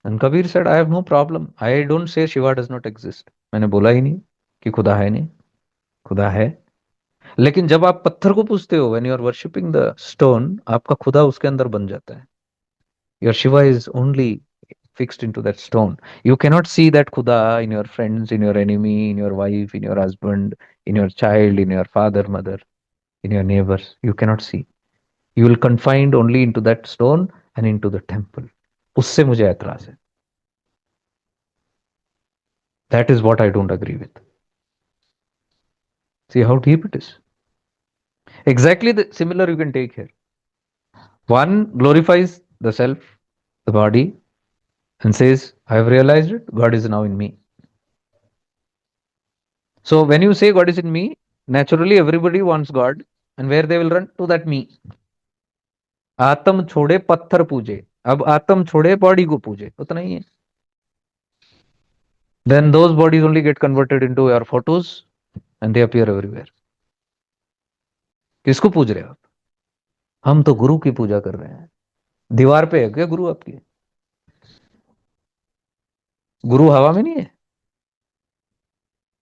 And Kabir said, I have no problem. I don't say Shiva does not exist. मैंने बोला ही नहीं कि खुदा है नहीं. खुदा है. लेकिन जब आप पत्थर को पूजते हो, when you are worshipping the stone, आपका खुदा उसके अंदर बन जाता है. Your Shiva is only fixed into that stone. You cannot see that Khuda in your friends, in your enemy, in your wife, in your husband, in your child, in your father, mother, in your neighbors. You cannot see. You will confined only into that stone and into the temple. उससे मुझे ऐतराज है. That is what I don't agree with. See how deep it is. Exactly the similar you can take here. One glorifies the self, the body, and says, I have realized it, God is now in me. So when you say God is in me, naturally everybody wants God, and where they will run? To that me. आत्म छोड़े पत्थर पूजे. अब आत्म छोड़े body को पूजे, उतना ही है. Then those bodies only get converted into your photos and they appear everywhere. किसको पूज रहे हो आप? हम तो गुरु की पूजा कर रहे हैं. दीवार पे है क्या गुरु आपकी? गुरु हवा में नहीं है.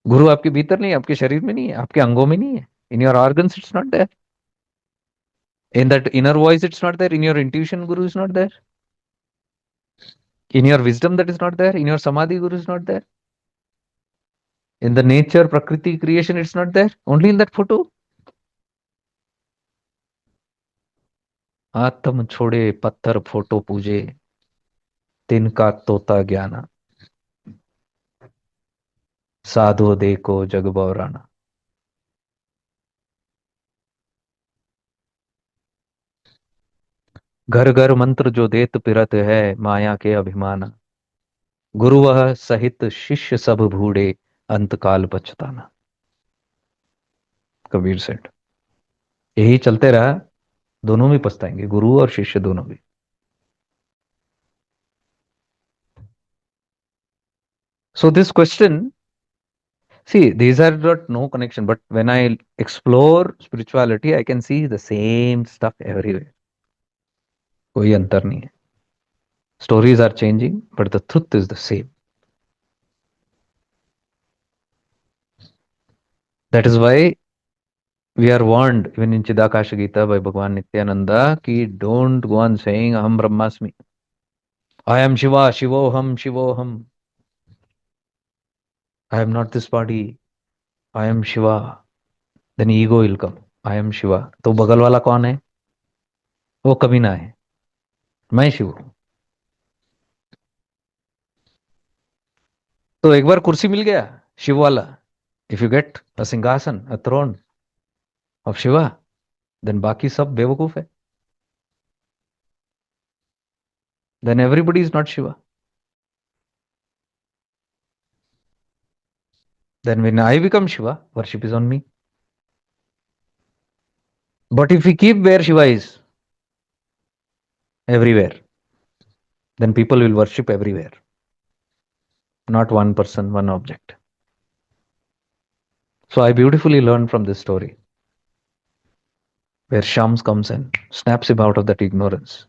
गुरु आपके भीतर नहीं है, आपके शरीर में नहीं है, आपके अंगों में नहीं है. In your organs it's not there. In that inner voice it's not there. In your intuition Guru is not there. In your wisdom that is not there. In your samadhi Guru is not there. In the nature, Prakriti creation, it's not there. Only in that photo. आत्म छोड़े पत्थर photo पूजे तिनका तोता ज्ञाना साधो देखो जग बौराना. घर घर मंत्र जो देत पिरत है माया के अभिमाना गुरु वह सहित शिष्य सब भूडे अंत काल पछताना. कबीर सेठ. यही चलते रहा, दोनों भी पछताएंगे, गुरु और शिष्य दोनों भी. So this question, see, these are not no connection, but when I explore spirituality, I can see the same stuff everywhere. कोई अंतर नहीं है. Stories are changing, but the truth is the same. That is why we are warned even in Chidakasha Gita by Bhagavan Nityananda ki don't go on saying Aham Brahmasmi. I am Shiva, Shivoham, Shivoham. I am not this body. I am Shiva. Then ego will come. I am Shiva. तो बगल वाला कौन है? वो कभी ना है. मैं शिव हूं. तो एक बार कुर्सी मिल गया शिव वाला. If you get a सिंहासन, a throne of Shiva, then बाकी सब बेवकूफ है. Then everybody is not Shiva. Then when I become Shiva, worship is on me. But if we keep where Shiva is, everywhere, then people will worship everywhere. Not one person, one object. So I beautifully learned from this story where Shams comes and snaps him out of that ignorance.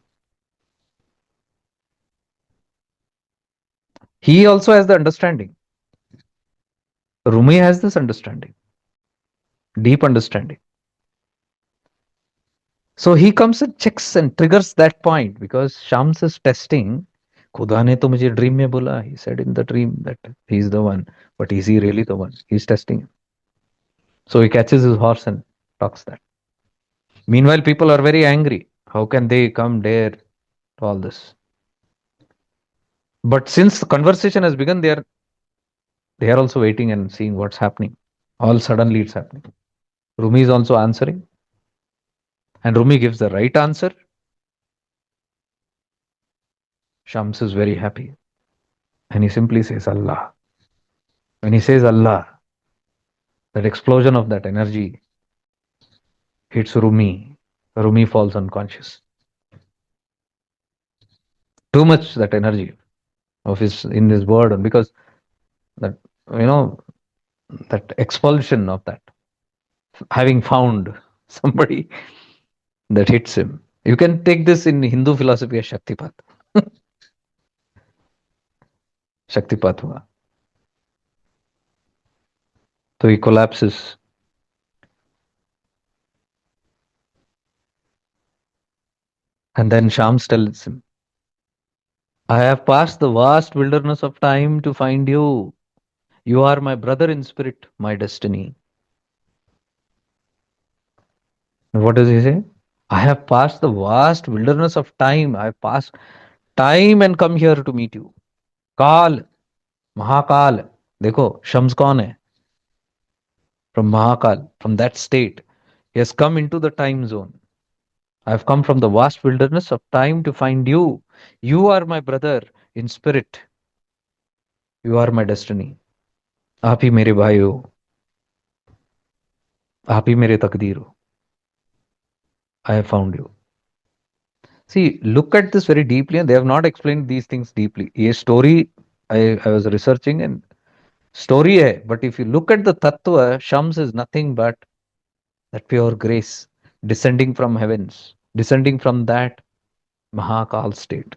He also has the understanding. Rumi has this understanding, deep understanding. So he comes and checks and triggers that point because Shams is testing. खुदा ने तो मुझे dream में बोला. He said in the dream that he is the one, but is he really the one? He's testing him. So he catches his horse and talks that. Meanwhile, people are very angry. How can they come dare to all this? But since the conversation has begun, they are also waiting and seeing what's happening. All suddenly it's happening. Rumi is also answering, and Rumi gives the right answer. Shams is very happy, and he simply says Allah. When he says Allah, that explosion of that energy hits Rumi. Rumi falls unconscious. Too much that energy of his in his word, and because that you know that expulsion of that, having found somebody that hits him. You can take this in Hindu philosophy as Shaktipat. Shaktipat हुआ. So he collapses. And then Shams tells him, I have passed the vast wilderness of time to find you. You are my brother in spirit, my destiny. What does he say? I have passed the vast wilderness of time. I have passed time and come here to meet you. काल, महाकाल. देखो शम्स कौन है? From Mahakal, from that state. He has come into the time zone. I have come from the vast wilderness of time to find you. You are my brother in spirit. You are my destiny. आप ही मेरे भाई हो. आप ही मेरे तकदीर हो. I have found you. See, look at this very deeply, and they have not explained these things deeply. ये story I was researching and story hai, but if you look at the tattva, Shams is nothing but that pure grace descending from heavens, descending from that Mahakal state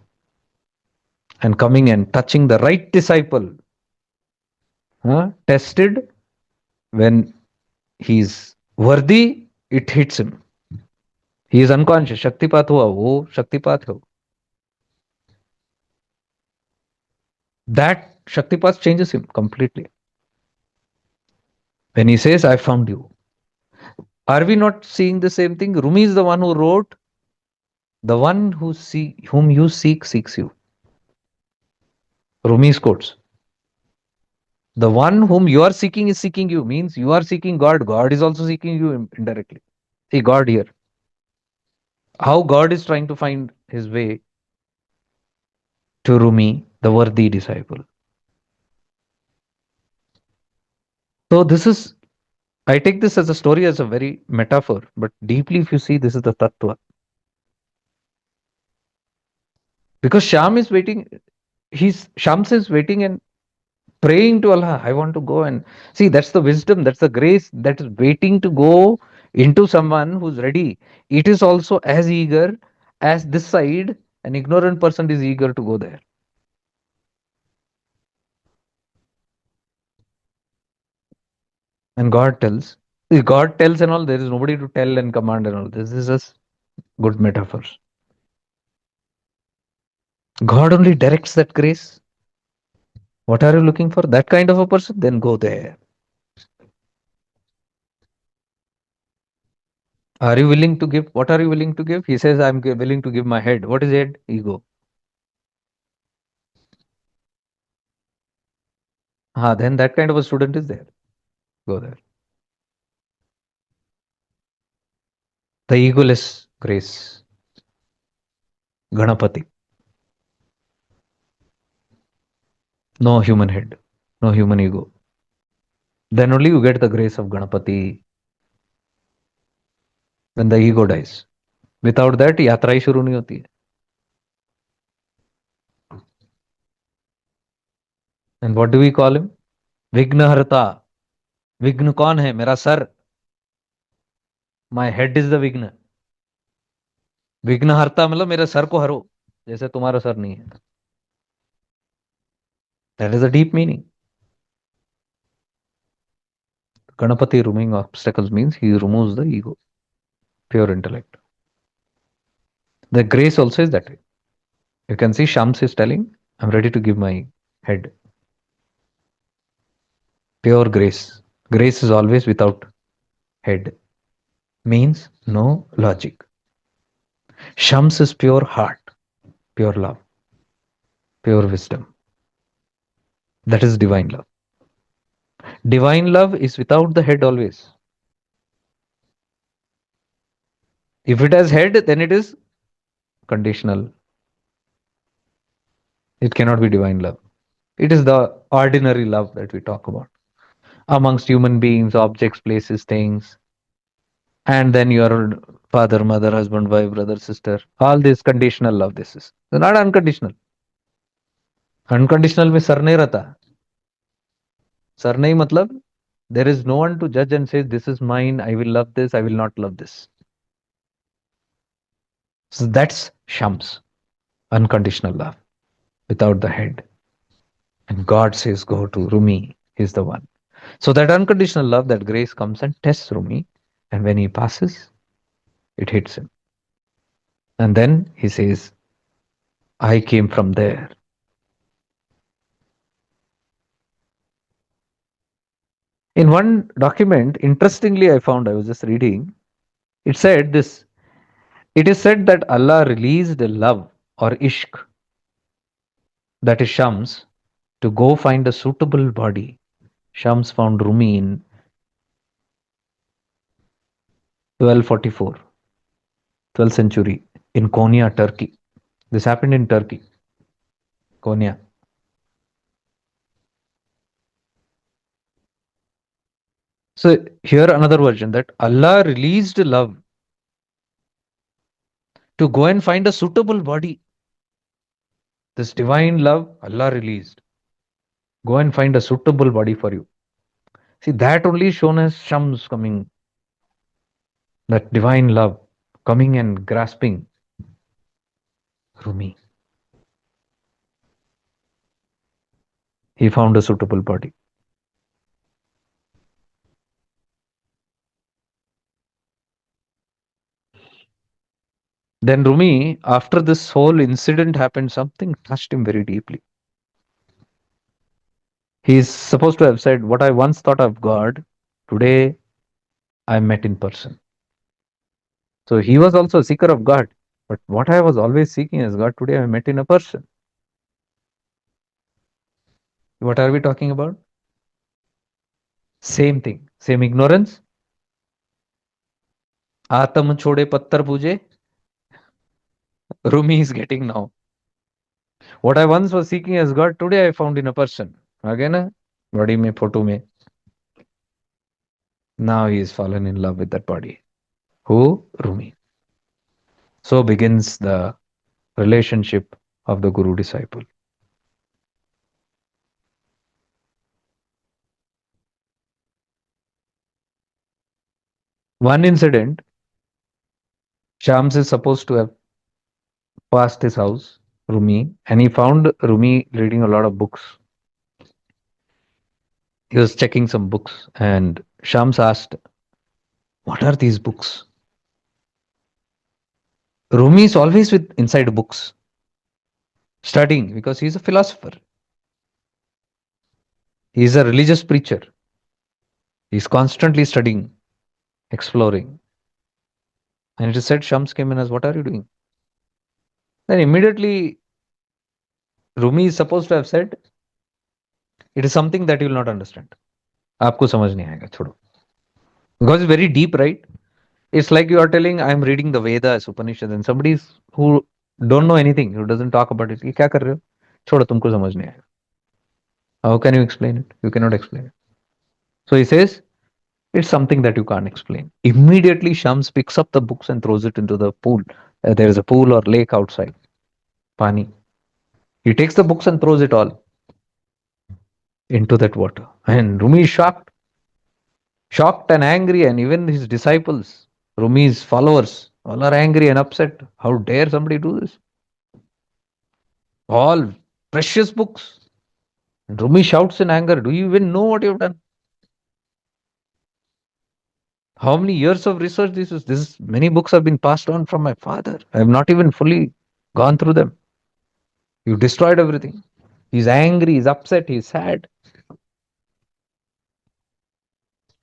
and coming and touching the right disciple. Tested when he's worthy, it hits him. He is unconscious. Shaktipat हुआ, वो Shaktipat हो. That Shaktipat changes him completely. When he says, I found you, are we not seeing the same thing? Rumi is the one who wrote, the one whom you seek seeks you. Rumi's quotes. The one whom you are seeking is seeking you, means you are seeking God. God is also seeking you indirectly. See, God here. How God is trying to find his way to Rumi, the worthy disciple. So, this is, I take this as a story, as a very metaphor, but deeply, if you see, this is the tattva. Because Sham is waiting, Shams is waiting and praying to Allah. I want to go and see. That's the wisdom, that's the grace that is waiting to go into someone who's ready. It is also as eager as this side, an ignorant person is eager to go there. And God tells and all, there is nobody to tell and command and all. This is just good metaphors. God only directs that grace. What are you looking for? That kind of a person? Then go there. Are you willing to give? What are you willing to give? He says, I'm willing to give my head. What is head? Ego. Then that kind of a student is there. Go there. The egoless grace. Ganapati. No human head. No human ego. Then only you get the grace of Ganapati when the ego dies. Without that, यात्रा ही शुरू नहीं होती है. And what do we call him? Vignaharta. विघ्न कौन है? मेरा sir. My head is the विघ्न. विघ्नहर्ता मतलब मेरे सर को हरो, जैसे तुम्हारा सर नहीं है. That is a deep meaning. Ganapati removing obstacles means he removes the ego, pure intellect. The grace also is that way. You can see Shams is telling, I'm ready to give my head. Pure grace. Grace is always without head. Means no logic. Shams is pure heart, pure love, pure wisdom. That is divine love. Divine love is without the head always. If it has head, then it is conditional. It cannot be divine love. It is the ordinary love that we talk about amongst human beings, objects, places, things. And then your father, mother, husband, wife, brother, sister. All this conditional love. This is not unconditional. Unconditional में sir नहीं रहता. Sir नहीं मतलब there is no one to judge and say this is mine. I will love this. I will not love this. So that's Shams, unconditional love without the head. And God says, go to Rumi. He's the one. So that unconditional love, that grace comes and tests Rumi. And when he passes, it hits him. And then he says, I came from there. In one document, interestingly, I was just reading, it said this. It is said that Allah released love or ishq, that is Shams, to go find a suitable body. Shams found Rumi in 1244, 12th century, in Konya, Turkey. This happened in Turkey, Konya. So here another version that Allah released love to go and find a suitable body. This divine love, Allah released. Go and find a suitable body for you. See, that only is shown as Shams coming. That divine love coming and grasping Rumi. He found a suitable body. Then Rumi, after this whole incident happened, something touched him very deeply. He is supposed to have said, what I once thought of God, Today I met in person. So he was also a seeker of God. But what I was always seeking is God. Today I met in a person. What are we talking about? Same thing. Same ignorance. Atam chode pattar puje. Rumi is getting now. What I once was seeking as God, today I found in a person. Again, body mein, photo mein. Now he is fallen in love with that body. Who? Rumi. So begins the relationship of the guru disciple. One incident, Shams is supposed to have passed his house, Rumi, and he found Rumi reading a lot of books. He was checking some books, and Shams asked, "What are these books?" Rumi is always with inside books, studying because he's a philosopher. He's a religious preacher. He's constantly studying, exploring. And it is said Shams came and asked, "What are you doing?" Then immediately Rumi is supposed to have said, "It is something that you will not understand. आपको समझ नहीं आएगा, छोड़ो." Because it's very deep, right? It's like you are telling, I'm reading the Vedas, Upanishads, and somebody who don't know anything, who doesn't talk about it, ये क्या कर रहे हो? छोड़ो, तुमको समझ नहीं आएगा. How can you explain it? You cannot explain it. So he says, it's something that you can't explain. Immediately, Shams picks up the books and throws it into the pool. There is a pool or lake outside. Pani. He takes the books and throws it all into that water. And Rumi is shocked, shocked and angry, and even his disciples, Rumi's followers, all are angry and upset. How dare somebody do this? All precious books. And Rumi shouts in anger, "Do you even know what you've done? How many years of research this is? Many books have been passed on from my father. I have not even fully gone through them. You destroyed everything." He's angry, he's upset, he's sad.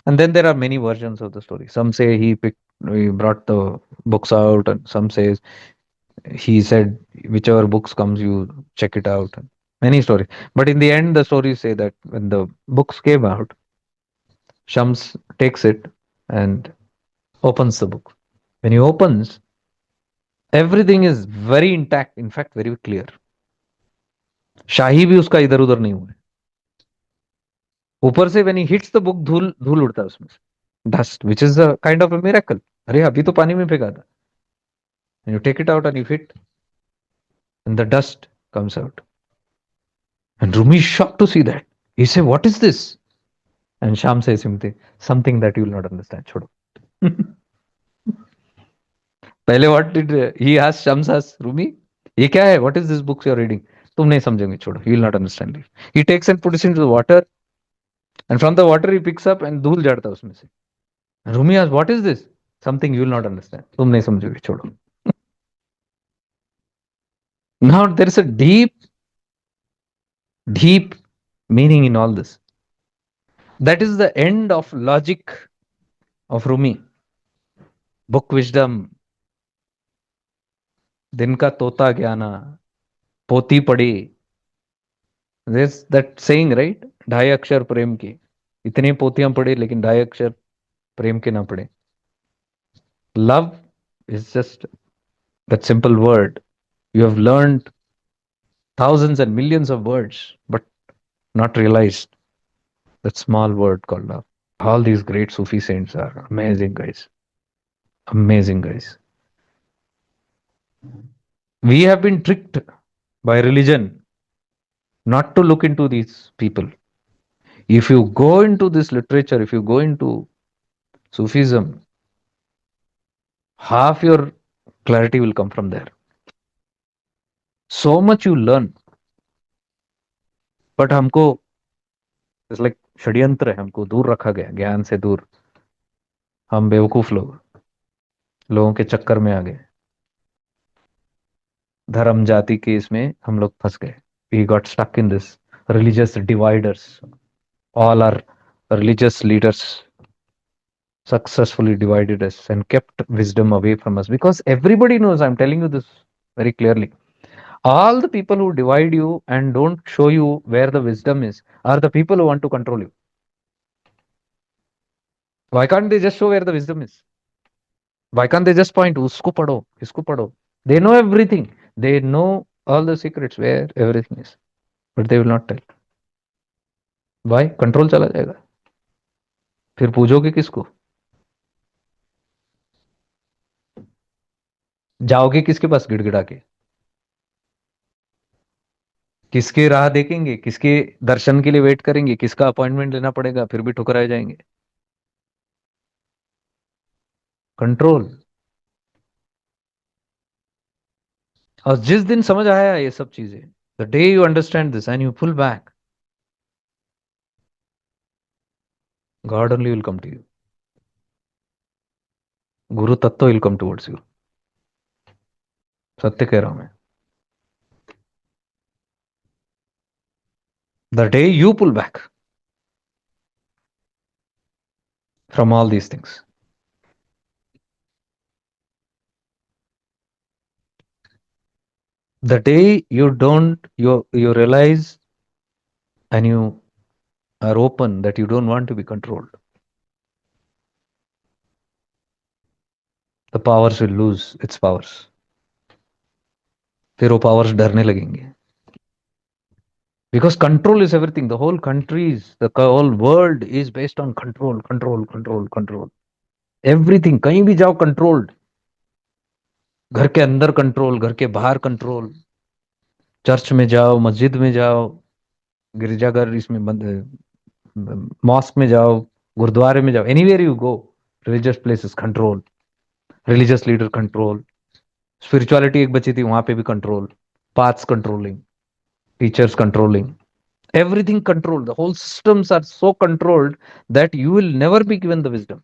And then there are many versions of the story. Some say he brought the books out, and some says he said, whichever books comes, you check it out. Many stories. But in the end, the stories say that when the books came out, Shams takes it and opens the book. When he opens, everything is very intact, in fact, very clear. शाही भी उसका इधर उधर नहीं हुआ है. ऊपर से when he hits the book, धूल धूल उड़ता है उसमें से. Dust, which is a kind of a miracle. अरे अभी तो पानी में फेंका था. And you take it out and you hit, and the dust comes out. And Rumi is shocked to see that. He says, "What is this?" And Sham says something that you will not understand. छोड़ो. पहले what did he ask? Shams asked Rumi, ये क्या है? What is this book you are reading? तुम नहीं समझेंगे, छोड़ो. You will not understand. He takes and puts it into the water, and from the water he picks up and धूल जड़ता है उसमें से. And Rumi asks, "What is this?" Something you will not understand. तुम नहीं समझोगे, छोड़ो. Now there is a deep meaning in all this. That is the end of logic of Rumi. Book wisdom, दिन का तोता ज्ञाना, पोती पड़ी. There's that saying, right? ढाई अक्षर प्रेम की. इतनी पोतियां पढ़े लेकिन ढाई अक्षर प्रेम के ना पढ़े. Love is just that simple word. You have learned thousands and millions of words, but not realized that small word called love. All these great Sufi saints are amazing guys. Amazing guys. We have been tricked by religion not to look into these people. If you go into this literature, if you go into Sufism, half your clarity will come from there. So much you learn. But हमको it's like षड्यंत्र है, हमको दूर रखा गया, ज्ञान से दूर. हम बेवकूफ लोग, लोगों के चक्कर में आ गए. धर्म जाति के इसमें हम लोग फंस गए. We got stuck in this religious dividers. All are religious leaders. successfully divided us and kept wisdom away from us. Because everybody knows, I'm telling you this very clearly. All the people who divide you and don't show you where the wisdom is are the people who want to control you. Why can't they just show where the wisdom is? Why can't they just point, usko padho, isko padho? They know everything. They know all the secrets where everything is. But they will not tell. Why? Control चला जाएगा. फिर पूछोगे किसको? जाओगे किसके पास गिड़गिड़ा के? किसके राह देखेंगे? किसके दर्शन के लिए वेट करेंगे? किसका अपॉइंटमेंट लेना पड़ेगा? फिर भी ठुकराए जाएंगे. कंट्रोल. और जिस दिन समझ आया ये सब चीजें, the day you understand this and you pull back, God only will come to you. Guru tattva will come towards you. सत्य कह रहा हूं मैं. The day you pull back from all these things, the day you don't you realize and you are open that you don't want to be controlled, the powers will lose its powers. फिर वो powers डरने लगेंगे. Because control is everything. The whole countries, the whole world is based on control, control, control, control. Everything. कहीं भी जाओ controlled. घर के अंदर कंट्रोल, घर के बाहर कंट्रोल. चर्च में जाओ, मस्जिद में जाओ, गिरजाघर इसमें मॉस्क में जाओ, गुरुद्वारे में जाओ, anywhere you go, religious places control, religious leader control. Spirituality एक बची थी, वहां पे भी control. Paths controlling, teachers controlling, everything controlled. The whole systems are so controlled that you will never be given the wisdom.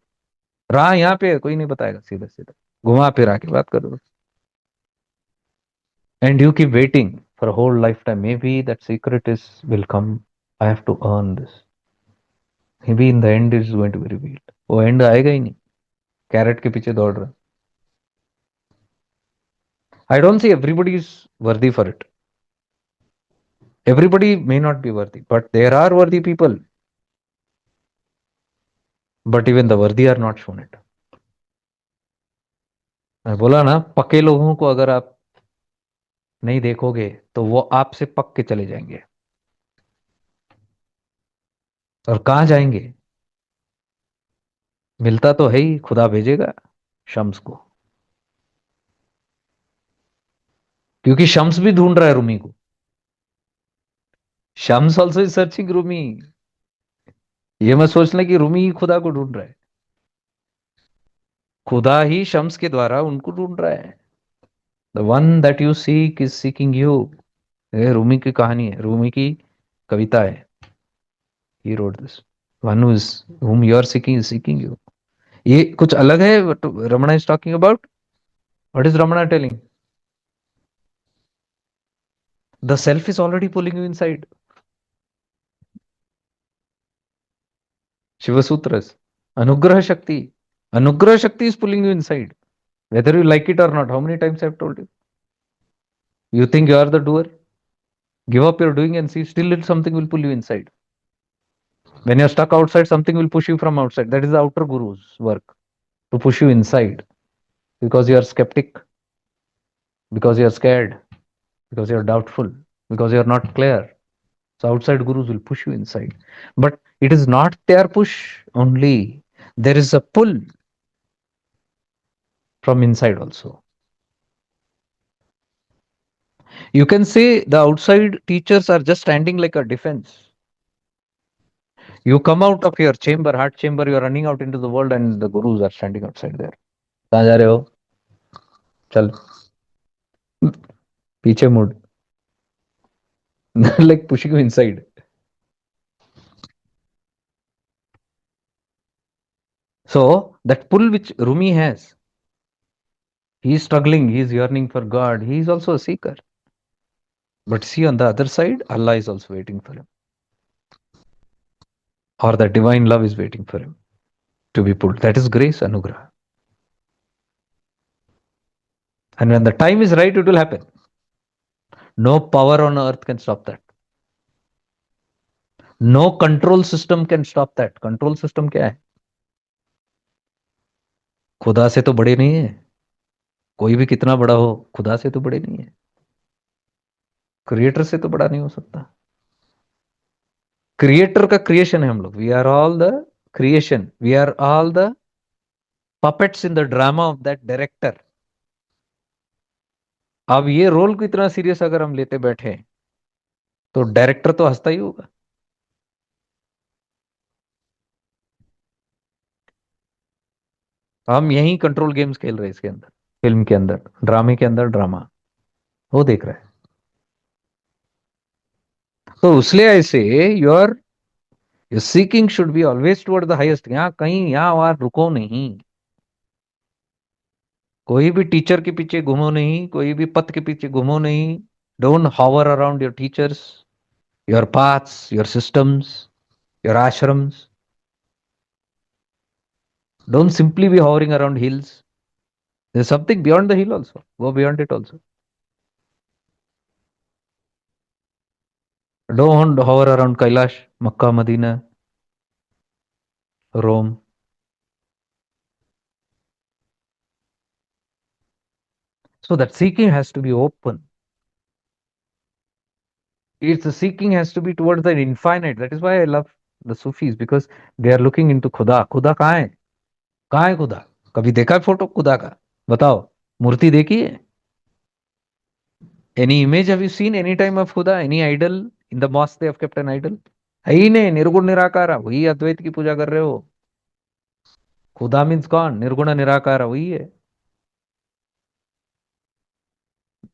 राह यहाँ पे है, कोई नहीं बताएगा. सीधा सीधा घुमा फिरा के बात करो. And you keep waiting for a whole lifetime. Maybe that secret is will come. I have to earn this. Maybe in the end it is going to be revealed. वो end आएगा ही नहीं. कैरेट के पीछे दौड़ रहा. I don't say everybody is worthy for it. Everybody may not be worthy, but there are worthy people. But even the worthy are not shown it. मैं बोला ना, पक्के लोगों को अगर आप नहीं देखोगे तो वो आपसे पक के चले जाएंगे. और कहाँ जाएंगे? मिलता तो है ही, खुदा भेजेगा शम्स को. क्योंकि शम्स भी ढूंढ रहा है रूमी को. Shams also is searching Rumi. ये मत सोचना कि रूमी ही खुदा को ढूंढ रहा है. खुदा ही शम्स के द्वारा उनको ढूंढ रहा है. The one that you seek is seeking you. ये रूमी की कहानी है, रूमी की कविता है. He wrote this. One who is whom you are seeking is seeking you. ये कुछ अलग है what Ramana is talking about. What is Ramana telling? The self is already pulling you inside. Shiva Sutras. Anugrah Shakti. Anugrah Shakti is pulling you inside. Whether you like it or not. How many times I've told you? You think you are the doer? Give up your doing and see, still something will pull you inside. When you're stuck outside, something will push you from outside. That is the outer guru's work, to push you inside. Because you are skeptic, because you are scared, because you are doubtful, because you are not clear. So outside gurus will push you inside. But it is not their push only. There is a pull from inside also. You can say the outside teachers are just standing like a defense. You come out of your chamber, heart chamber, you are running out into the world and the gurus are standing outside there. कहाँ जा रहे हो? चल पीछे मुड़. Like pushing you inside. So that pull which Rumi has, he is struggling, he is yearning for God, he is also a seeker. But see, on the other side, Allah is also waiting for him. Or the divine love is waiting for him. to be pulled. That is grace, anugrah. And when the time is right, it will happen. No power on earth can stop that. No control system can stop that. Control system क्या है? खुदा से तो बड़े नहीं है. कोई भी कितना बड़ा हो, खुदा से तो बड़े नहीं है. क्रिएटर से तो बड़ा नहीं हो सकता. क्रिएटर का क्रिएशन है हम लोग. We are all the creation. We are all the puppets in the drama of that director. अब ये रोल को इतना सीरियस अगर हम लेते बैठे तो डायरेक्टर तो हंसता ही होगा. हम यही कंट्रोल गेम्स खेल रहे हैं इसके अंदर, फिल्म के अंदर, ड्रामे के अंदर ड्रामा. वो देख रहा है. तो उसलिए ऐसे your seeking should be always toward the highest. यहाँ कहीं यहाँ वहां रुको नहीं. कोई भी टीचर के पीछे घूमो नहीं, कोई भी पथ के पीछे घूमो नहीं. Don't hover around your teachers, your paths, your systems, your ashrams. Don't simply be hovering around hills. There's something beyond the hill also. Go beyond it also. Don't hover around Kailash, Makkah, Medina, Rome. So that seeking has to be open. It's the seeking has to be towards the infinite. That is why I love the Sufis, because they are looking into खुदा. खुदा कहाँ है? कहाँ है खुदा? कभी देखा है फोटो खुदा का? बताओ. मूर्ति देखी है? Any image have you seen any time of खुदा? Any idol in the mosque they have kept an idol? है ही नहीं. निर्गुण निराकार. वही अद्वैत की पूजा कर रहे हो. खुदा मीन्स कौन? निर्गुण निराकार वही है.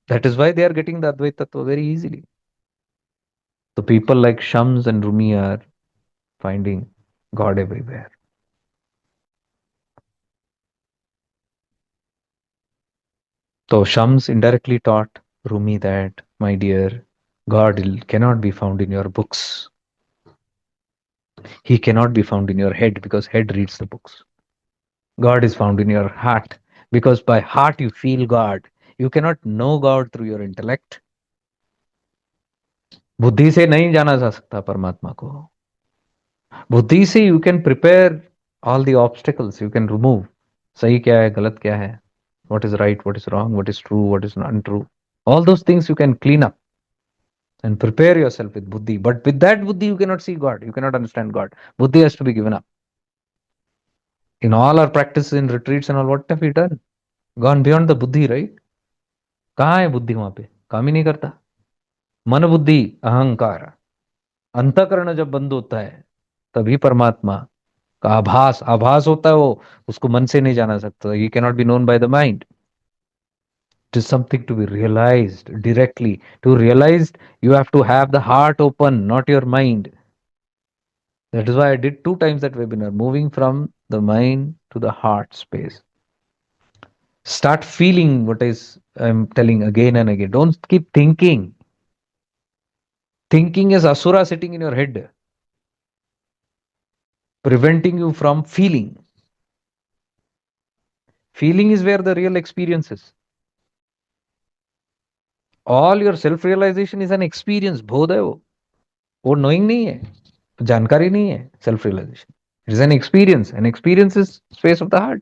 That is why they are getting the Advaita Tattva very easily. So people like Shams and Rumi are finding God everywhere. So Shams indirectly taught Rumi that, my dear, cannot be found in your books. He cannot be found in your head because head reads the books. God is found in your heart because by heart you feel God. You cannot know God through your intellect. बुद्धि से नहीं जाना जा सकता परमात्मा को. बुद्धि से you can prepare all the obstacles. You can remove सही क्या है, गलत क्या है, what is right, what is wrong, what is true, what is untrue. All those things you can clean up and prepare yourself with buddhi. But with that buddhi, you cannot see God. You cannot understand God. Buddhi has to be given up. In all our practices in retreats and all, what have we done? Gone beyond the buddhi, right? कहाँ है बुद्धि? वहां पे काम ही नहीं करता. मन बुद्धि अहंकार, अंतकरण जब बंद होता है तभी परमात्मा का आभास आभास होता है. वो उसको मन से नहीं जाना सकता. ही cannot be known by the mind. It is something to be realized directly. To realize, you have to have the heart open, not your mind. That is why I did 2 times that webinar, moving from the mind to the heart space. Start feeling what is I'm telling again and again. Don't keep thinking. Thinking is asura sitting in your head, preventing you from feeling. Feeling is where the real experience is. All your self-realization is an experience. बोध है वो knowing नहीं है, जानकारी नहीं है. Self-realization, it is an experience. An experience is space of the heart.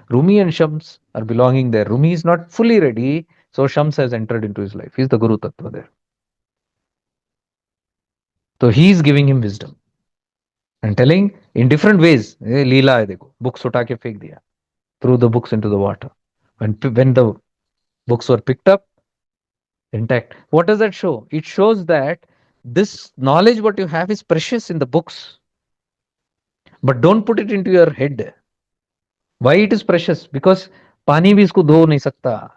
Rumi and Shams are belonging there. Rumi is not fully ready, so Shams has entered into his life. He's the Guru Tattva there. So he is giving him wisdom and telling in different ways. लीला है देखो, books उठा के फेंक दिया, threw the books into the water. When the books were picked up, intact. What does that show? It shows that this knowledge what you have is precious in the books, but don't put it into your head. Why it is precious? Because पानी भी इसको धो नहीं सकता.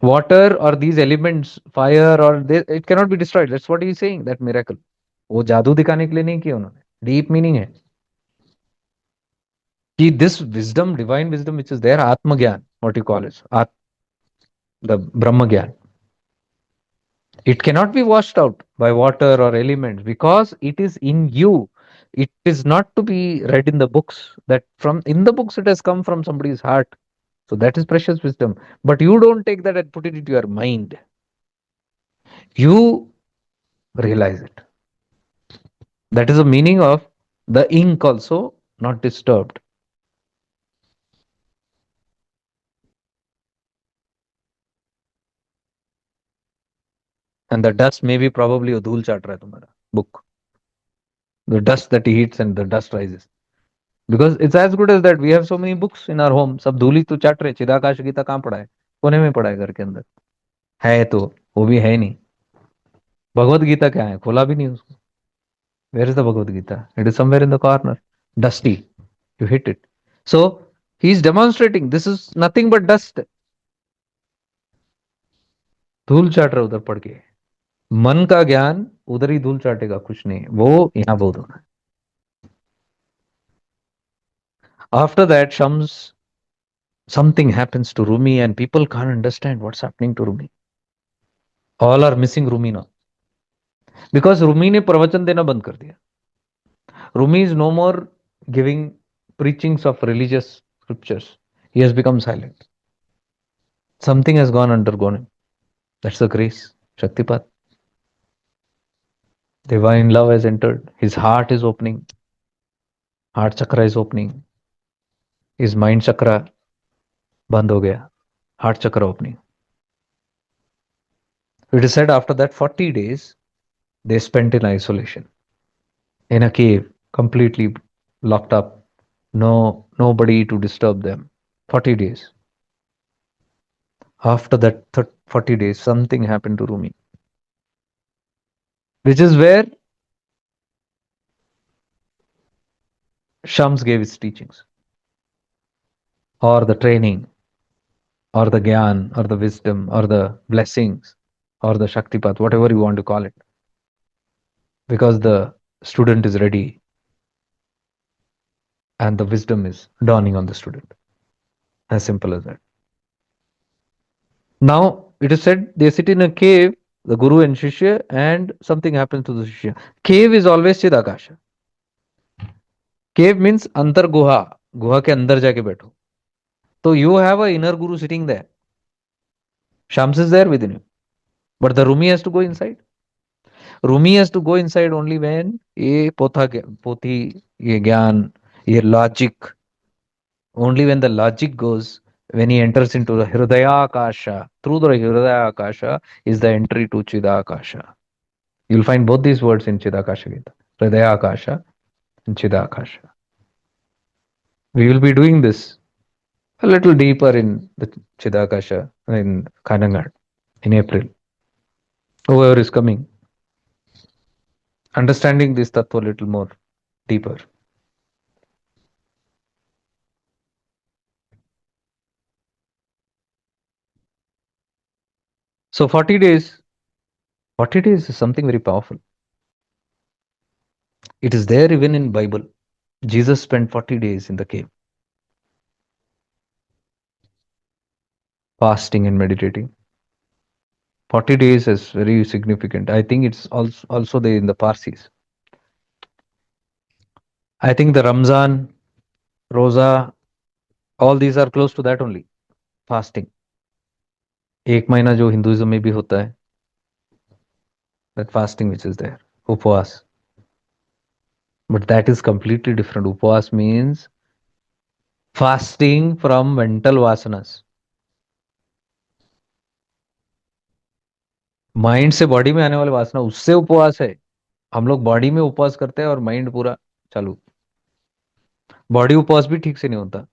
Water or these elements, fire or it cannot be destroyed. That's what he is saying. That miracle. वो जादू दिखाने के लिए नहीं किया उन्होंने. Deep meaning है कि this wisdom, divine wisdom which is there, आत्म ज्ञान, what you call it, the Brahma Gyan. It cannot be washed out by water or elements because it is in you. It is not to be read in the books. That from in the books it has come from somebody's heart. So that is precious wisdom. But you don't take that and put it into your mind. You realize it. That is the meaning of the ink also not disturbed. And the dust may be probably a धूल चाट रहा है तुम्हारा book. The dust that he hits and the dust rises. Because it's as good as that. We have so many books in our home. सब धूल ही तो चाट रहे. चिदाकाश गीता कहाँ पड़ा है? कोने में पड़ा है घर के अंदर. है तो वो भी है नहीं. भगवत गीता क्या है? खोला भी नहीं उसको. Where is the Bhagavad Gita? It is somewhere in the corner. Dusty. You hit it. So he's demonstrating this is nothing but dust. धूल चाट रहा उधर पड़ के. मन का ज्ञान उधर ही धूल चाटेगा कुछ नहीं. वो यहाँ बोध होना है. After that, Shams, something happens to Rumi and people can't understand what's happening to Rumi. All are missing Rumi now. Because Rumi ने प्रवचन देना बंद कर दिया. Rumi is no more giving preachings of religious scriptures. He has become silent. Something has gone undergone him. That's the grace, Shaktipat. Divine love has entered. His heart is opening. Heart chakra is opening. His mind chakra बंद हो गया. Heart chakra opening. It is said after that 40 days they spent in isolation, in a cave, completely locked up. No, nobody to disturb them. 40 days. After that 40 days, something happened to Rumi, which is where Shams gave his teachings, or the training, or the gyan, or the wisdom, or the blessings, or the Shaktipat, whatever you want to call it. Because the student is ready and the wisdom is dawning on the student. As simple as that. Now, it is said they sit in a cave, the Guru and Shishya, and something happens to the Shishya. Cave is always Chidakasha. Cave means अंतर गुहा. गुहा के अंदर जाके बैठो. So you have a inner Guru sitting there. Shams is there within you. But the Rumi has to go inside. Rumi has to go inside only when ये पोथी, ये ज्ञान, ये logic, only when the logic goes, when he enters into the Hridaya Akasha, through the Hridaya Akasha is the entry to Chidakasha. You'll find both these words in Chidakasha Gita, Hridaya Akasha and Chidakasha. We will be doing this a little deeper in the Chidakasha in Kanangad in April. Whoever is coming, understanding this tattva a little more deeper. So 40 days, 40 days is something very powerful. It is there even in Bible. Jesus spent 40 days in the cave, fasting and meditating. 40 days is very significant. I think it's also there in the Parsis. I think the Ramzan, Rosa, all these are close to that only. Fasting. एक महीना जो Hinduism में भी होता है, that fasting which is there, उपवास. But that is completely different. Upavas means fasting from mental vasanas. Mind से body में आने वाले वासना, उससे उपवास है. हम लोग बॉडी में उपवास करते हैं और माइंड पूरा चालू. बॉडी उपवास भी ठीक से नहीं होता.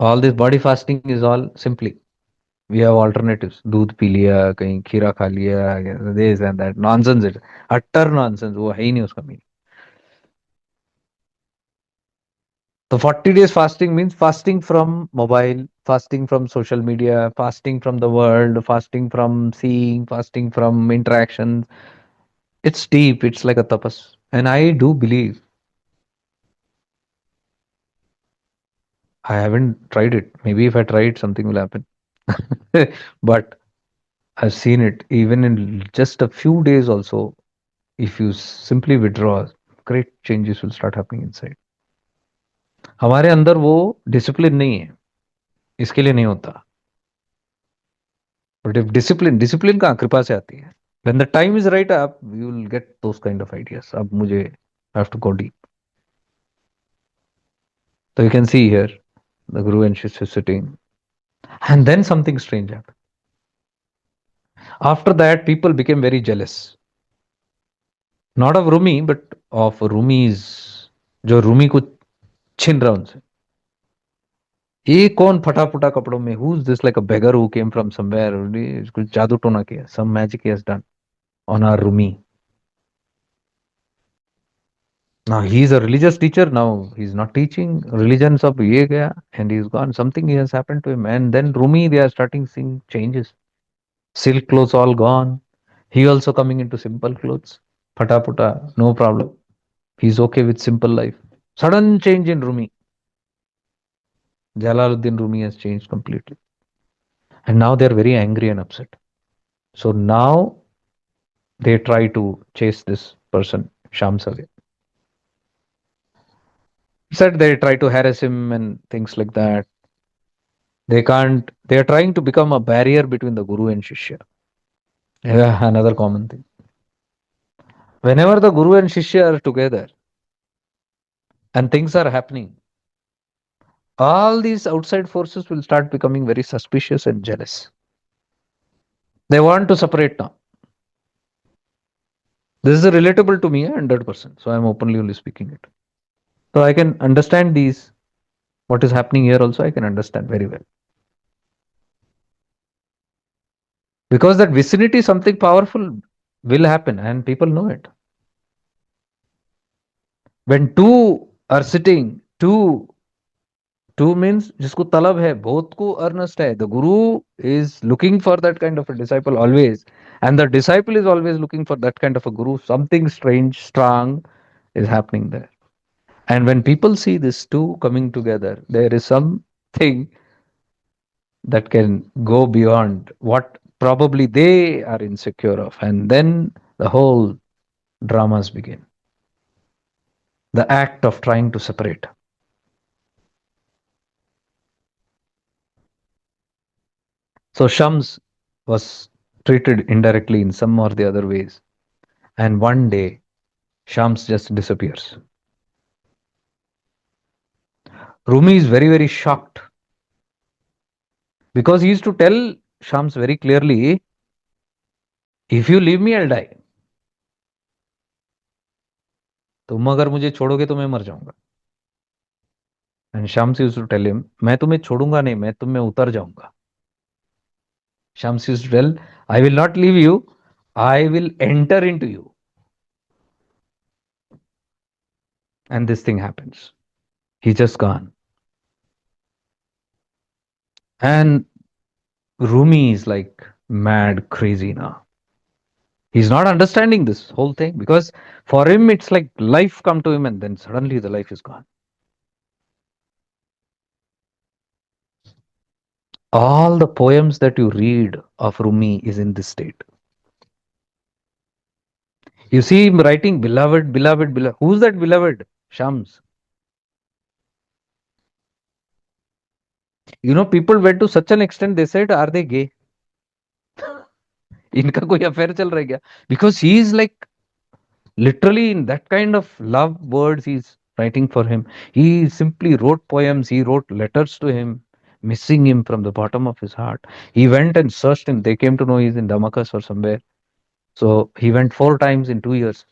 All this body fasting is all simply we have alternatives. दूध पी लिया, कहीं खीरा खा लिया, this and that nonsense. It utter nonsense. वो है ही नहीं उसका meaning. So 40 days fasting means fasting from mobile, fasting from social media, fasting from the world, fasting from seeing, fasting from interactions. It's deep, it's like a tapas. And I do believe, I haven't tried it. Maybe if I try it, something will happen. But I've seen it even in just a few days also. If you simply withdraw, great changes will start happening inside. हमारे अंदर वो discipline नहीं है, इसके लिए नहीं होता. But if discipline, discipline कहाँ, कृपा से आती है. When the time is right up, you will get those kind of ideas. अब मुझे have to go deep. So you can see here, the guru and Shishya sitting, and then something strange happened. After that, people became very jealous. Not of Rumi, but of Rumi's, जो रूमी को छिन रहा उनसे. ये कौन फटा फटा कपड़ों में, who's this, like a beggar who came from somewhere, कुछ जादू टोना किया, some magic he has done on our Rumi. Now he's a religious teacher. Now he's not teaching religion. Sab ye gaya and he's gone. Something has happened to him. And then Rumi, they are starting seeing changes. Silk clothes all gone. He also coming into simple clothes. Phata puta, no problem. He's okay with simple life. Sudden change in Rumi. Jalaluddin Rumi has changed completely. And now they're very angry and upset. So now they try to chase this person, Shams, away. Said they try to harass him and things like that. They can't, they are trying to become a barrier between the guru and Shishya. Yeah, another common thing. Whenever the guru and Shishya are together and things are happening, all these outside forces will start becoming very suspicious and jealous. They want to separate now. This is relatable to me 100%. So I'm openly only speaking it. So I can understand these. What is happening here also, I can understand very well. Because that vicinity, something powerful will happen and people know it. When two are sitting, two means जिसको तलब है, both को earnest है. The guru is looking for that kind of a disciple always, and the disciple is always looking for that kind of a guru. Something strange, strong is happening there. And when people see these two coming together, there is something that can go beyond what probably they are insecure of, and then the whole dramas begin. The act of trying to separate. So Shams was treated indirectly in some or the other ways. And one day, Shams just disappears. Rumi is very, very shocked because he used to tell Shams very clearly, if you leave me, I'll die. तुम अगर मुझे छोड़ोगे तो मैं मर जाऊंगा. And Shams used to tell him, मैं तुम्हें छोड़ूंगा नहीं, मैं तुम में उतर जाऊंगा. Shams used to tell, I will not leave you, I will enter into you. And this thing happens. He just gone. And Rumi is like mad, crazy now. He's not understanding this whole thing because for him it's like life come to him and then suddenly the life is gone. All the poems that you read of Rumi is in this state. You see him writing beloved, beloved, beloved. Who's that beloved? Shams. You know, people went to such an extent, they said, are they gay? इनका कोई affair चल रहा है क्या? Because he is like literally in that kind of love words he's writing for him. He simply wrote poems, he wrote letters to him, missing him from the bottom of his heart. He went and searched him. They came to know he's in Damascus or somewhere. So he went 4 times in 2 years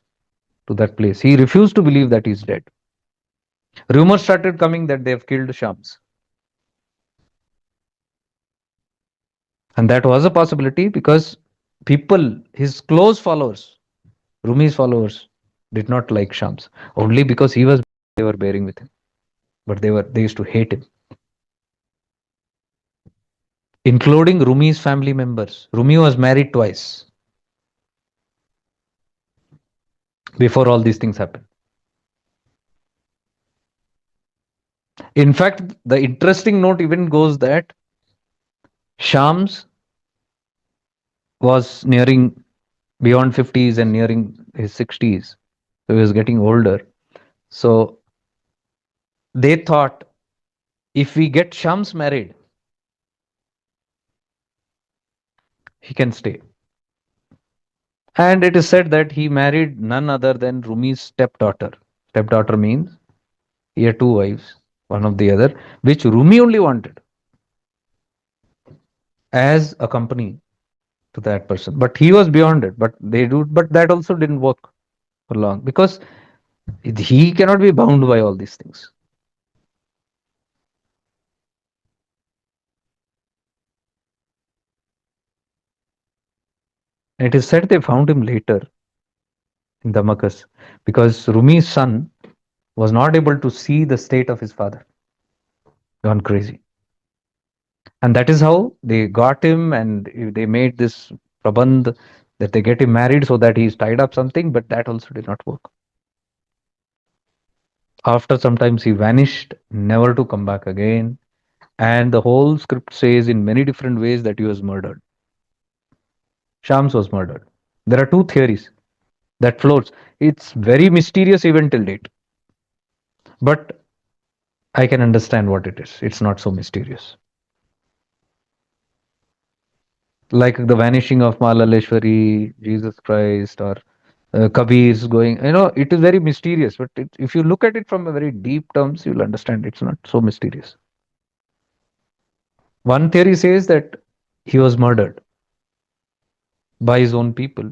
to that place. He refused to believe that he's dead. Rumors started coming that they have killed Shams. And that was a possibility because people, his close followers, Rumi's followers, did not like Shams. Only because he was, they were bearing with him. But they used to hate him. Including Rumi's family members. Rumi was married twice before all these things happened. In fact, the interesting note even goes that Shams was nearing beyond 50s and nearing his 60s. So he was getting older. So they thought if we get Shams married, he can stay. And it is said that he married none other than Rumi's stepdaughter. Stepdaughter means he had two wives, one of the other, which Rumi only wanted as a company to that person. But he was beyond it. But they do. But that also didn't work for long because he cannot be bound by all these things. And it is said they found him later in Damascus because Rumi's son was not able to see the state of his father, gone crazy. And that is how they got him and they made this prabandh that they get him married so that he's tied up something, but that also did not work. After sometimes he vanished, never to come back again. And the whole script says in many different ways that he was murdered. Shams was murdered. There are two theories that floats. It's very mysterious even till date. But I can understand what it is. It's not so mysterious. Like the vanishing of Malaleshwari, Jesus Christ, or Kabir's going, it is very mysterious. But if you look at it from a very deep terms, you'll understand it's not so mysterious. One theory says that he was murdered by his own people,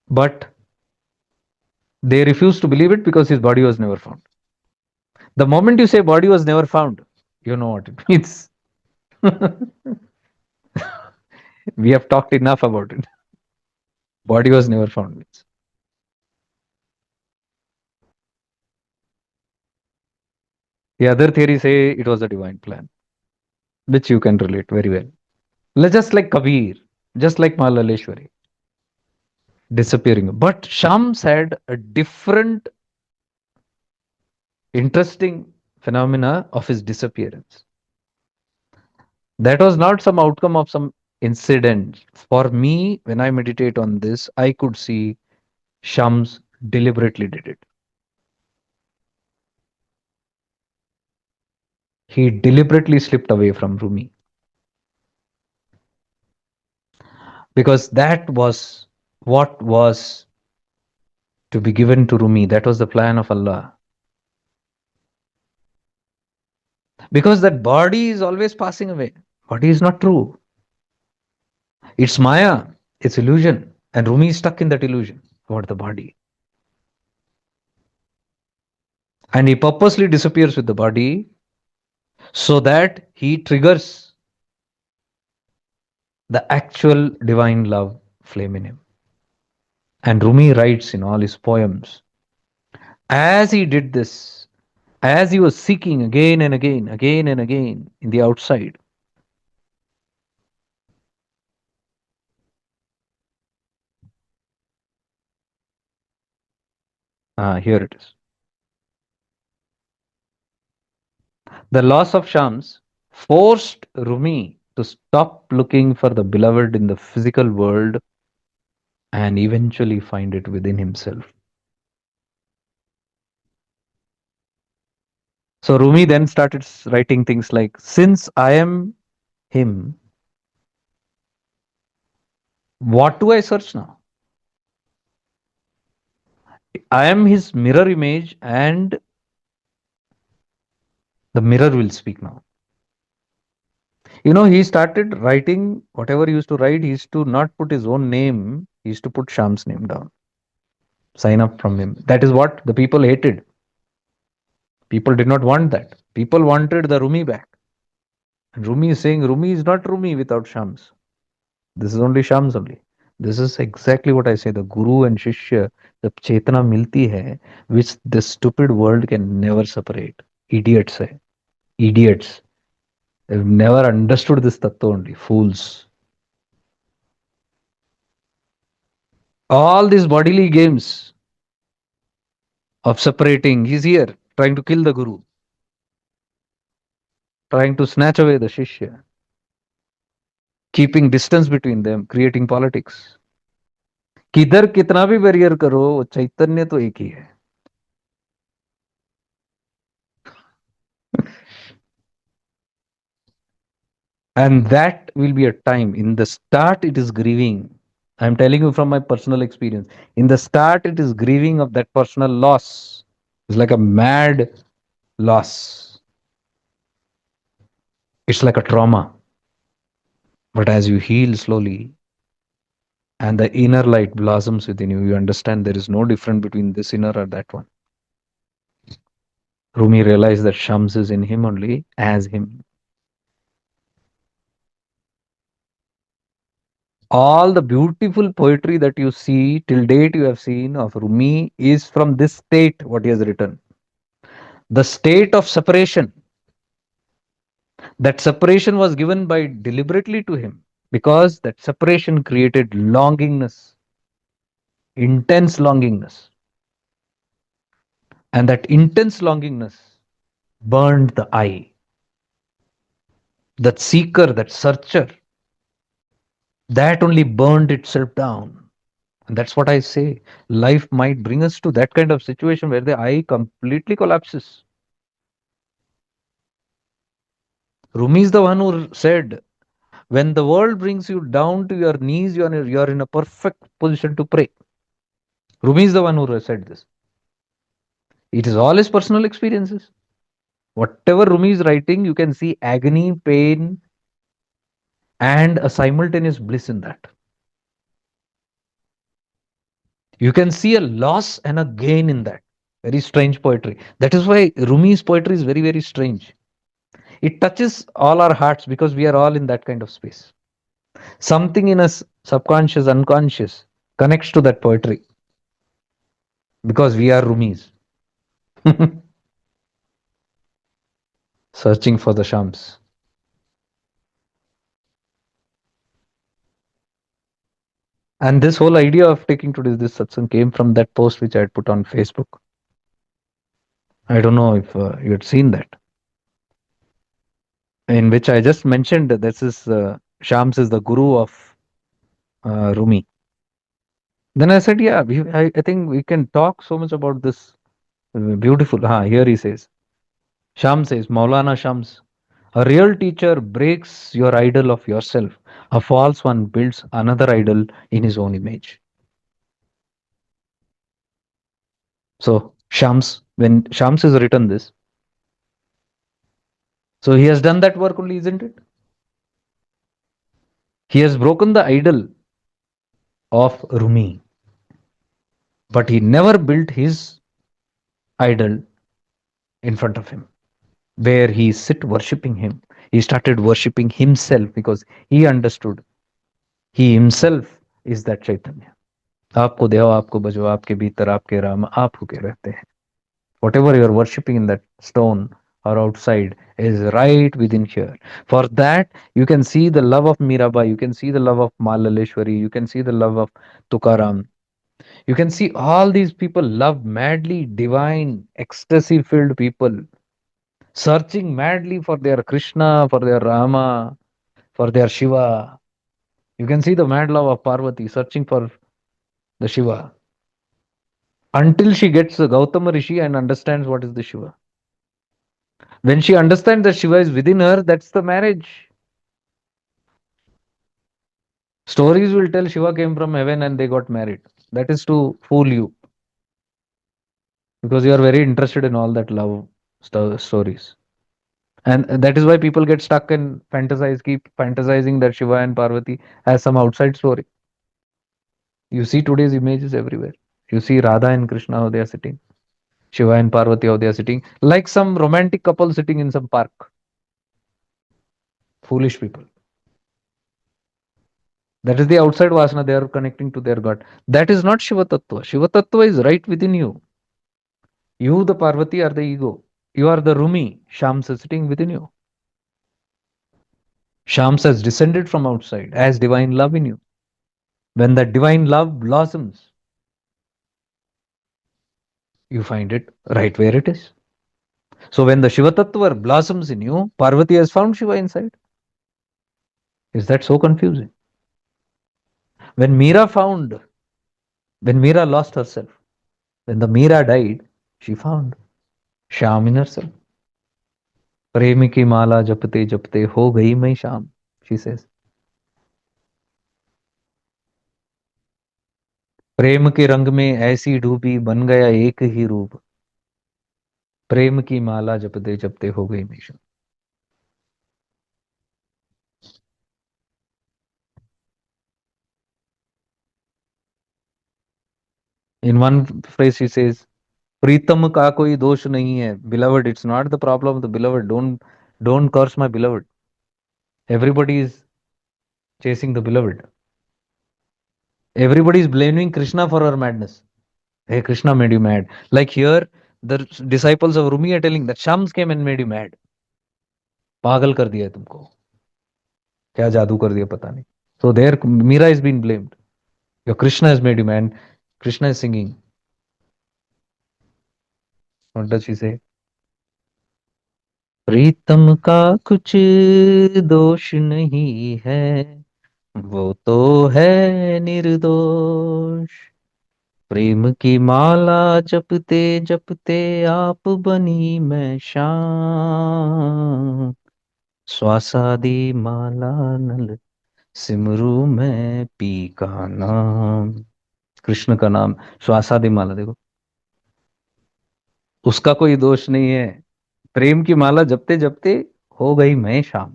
but they refuse to believe it because his body was never found. The moment you say body was never found, you know what it means. We have talked enough about it. Body was never found means. The other theory say it was a divine plan, which you can relate very well. Just like Kabir, just like Malaleshwari, disappearing. But Shams had a different, interesting phenomena of his disappearance. That was not some outcome of some incident. For me, when I meditate on this, I could see Shams deliberately did it. He deliberately slipped away from Rumi because that was what was to be given to Rumi. That was the plan of Allah. Because that body is always passing away. Body is not true. It's Maya, it's illusion. And Rumi is stuck in that illusion about the body. And he purposely disappears with the body so that he triggers the actual divine love flame in him. And Rumi writes in all his poems, as he did this, as he was seeking again and again in the outside, here it is. The loss of Shams forced Rumi to stop looking for the beloved in the physical world and eventually find it within himself. So Rumi then started writing things like, since I am him, what do I search now? I am his mirror image, and the mirror will speak now. He started writing whatever he used to write. He used to not put his own name, he used to put Sham's name down, sign up from him. That is what the people hated. People did not want that. People wanted the Rumi back. And Rumi is saying Rumi is not Rumi without Shams. This is only Shams only. This is exactly what I say. The Guru and Shishya, the Chetana milti hai, which this stupid world can never separate. Idiots hai. Idiots. They've never understood this tattva only. Fools. All these bodily games of separating, he's here, trying to kill the Guru, trying to snatch away the Shishya, keeping distance between them, creating politics. किधर कितना भी barrier करो, वो चैतन्य तो एक ही है. And that will be a time. In the start, it is grieving. I'm telling you from my personal experience. In the start, it is grieving of that personal loss. It's like a mad loss. It's like a trauma. But as you heal slowly and the inner light blossoms within you, you understand there is no difference between this inner or that one. Rumi realized that Shams is in him only as him. All the beautiful poetry that you see till date, you have seen of Rumi is from this state, what he has written. The state of separation. That separation was given by deliberately to him because that separation created longingness, intense longingness. And that intense longingness burned the eye. That seeker, that searcher, that only burned itself down. And that's what I say. Life might bring us to that kind of situation where the eye completely collapses. Rumi is the one who said, when the world brings you down to your knees, you are in a perfect position to pray. Rumi is the one who said this. It is all his personal experiences. Whatever Rumi is writing, you can see agony, pain, and a simultaneous bliss in that. You can see a loss and a gain in that. Very strange poetry. That is why Rumi's poetry is very, very strange. It touches all our hearts because we are all in that kind of space. Something in us, subconscious, unconscious, connects to that poetry because we are Rumis. Searching for the Shams. And this whole idea of taking today's this satsang came from that post which I had put on Facebook. I don't know if you had seen that, in which I just mentioned that this is Shams is the guru of Rumi. Then I said, yeah, I think we can talk so much about this beautiful. Here he says, Shams says, Maulana Shams, a real teacher breaks your idol of yourself. A false one builds another idol in his own image. So Shams, when Shams has written this, so he has done that work only, isn't it? He has broken the idol of Rumi, but he never built his idol in front of him, where he sit worshipping him. He started worshipping himself because he understood he himself is that Chaitanya. आपको देहो आपको बजो आपके भीतर आपके राम आप होके रहते हैं. Whatever you are worshipping in that stone or outside is right within here. For that, you can see the love of Mirabai, you can see the love of Malaleshwari, you can see the love of Tukaram. You can see all these people love madly, divine, ecstasy filled people, searching madly for their Krishna, for their Rama, for their Shiva. You can see the mad love of Parvati searching for the Shiva until she gets the Gautama Rishi and understands what is the Shiva. When she understands that Shiva is within her, that's the marriage. Stories will tell Shiva came from heaven and they got married. That is to fool you because you are very interested in all that love stories. And that is why people get stuck and keep fantasizing that Shiva and Parvati has some outside story. You see today's images everywhere. You see Radha and Krishna how they are sitting, Shiva and Parvati how they are sitting, like some romantic couple sitting in some park. Foolish people. That is the outside vasana. They are connecting to their God. That is not Shiva Tattva. Shiva Tattva is right within you. You, the Parvati, are the ego. You are the Rumi. Shams is sitting within you. Shams has descended from outside as divine love in you. When that divine love blossoms, you find it right where it is. So when the Shiva Tattva blossoms in you, Parvati has found Shiva inside. Is that so confusing? When Meera found When Meera lost herself, when the Meera died, she found Sham in herself. प्रेम की माला जपते जपते हो गई मैं शाम, she says. प्रेम के रंग में ऐसी डूबी बन गया एक ही रूप, प्रेम की माला जपते जपते हो गई मैं शाम. In one phrase she says, प्रीतम का कोई दोष नहीं है, beloved, it's not the problem of the beloved, don't curse my beloved. Everybody is chasing the beloved. Everybody is blaming Krishna for her madness. Hey, Krishna made you mad. Like here, the disciples of Rumi are telling that Shams came and made you mad. पागल कर दिया है तुमको. क्या जादू कर दिया पता नहीं. So there, Meera is being blamed. Your Krishna has made you mad. Krishna is singing. What does she say? प्रीतम का कुछ दोष नहीं है, वो तो है निर्दोष. प्रेम की माला जपते जपते आप बनी मैं शाम. श्वासादि माला नल सिमरू मैं पी का नाम. कृष्ण का नाम श्वासादि माला, देखो उसका कोई दोष नहीं है. प्रेम की माला जपते जपते हो गई मैं शाम.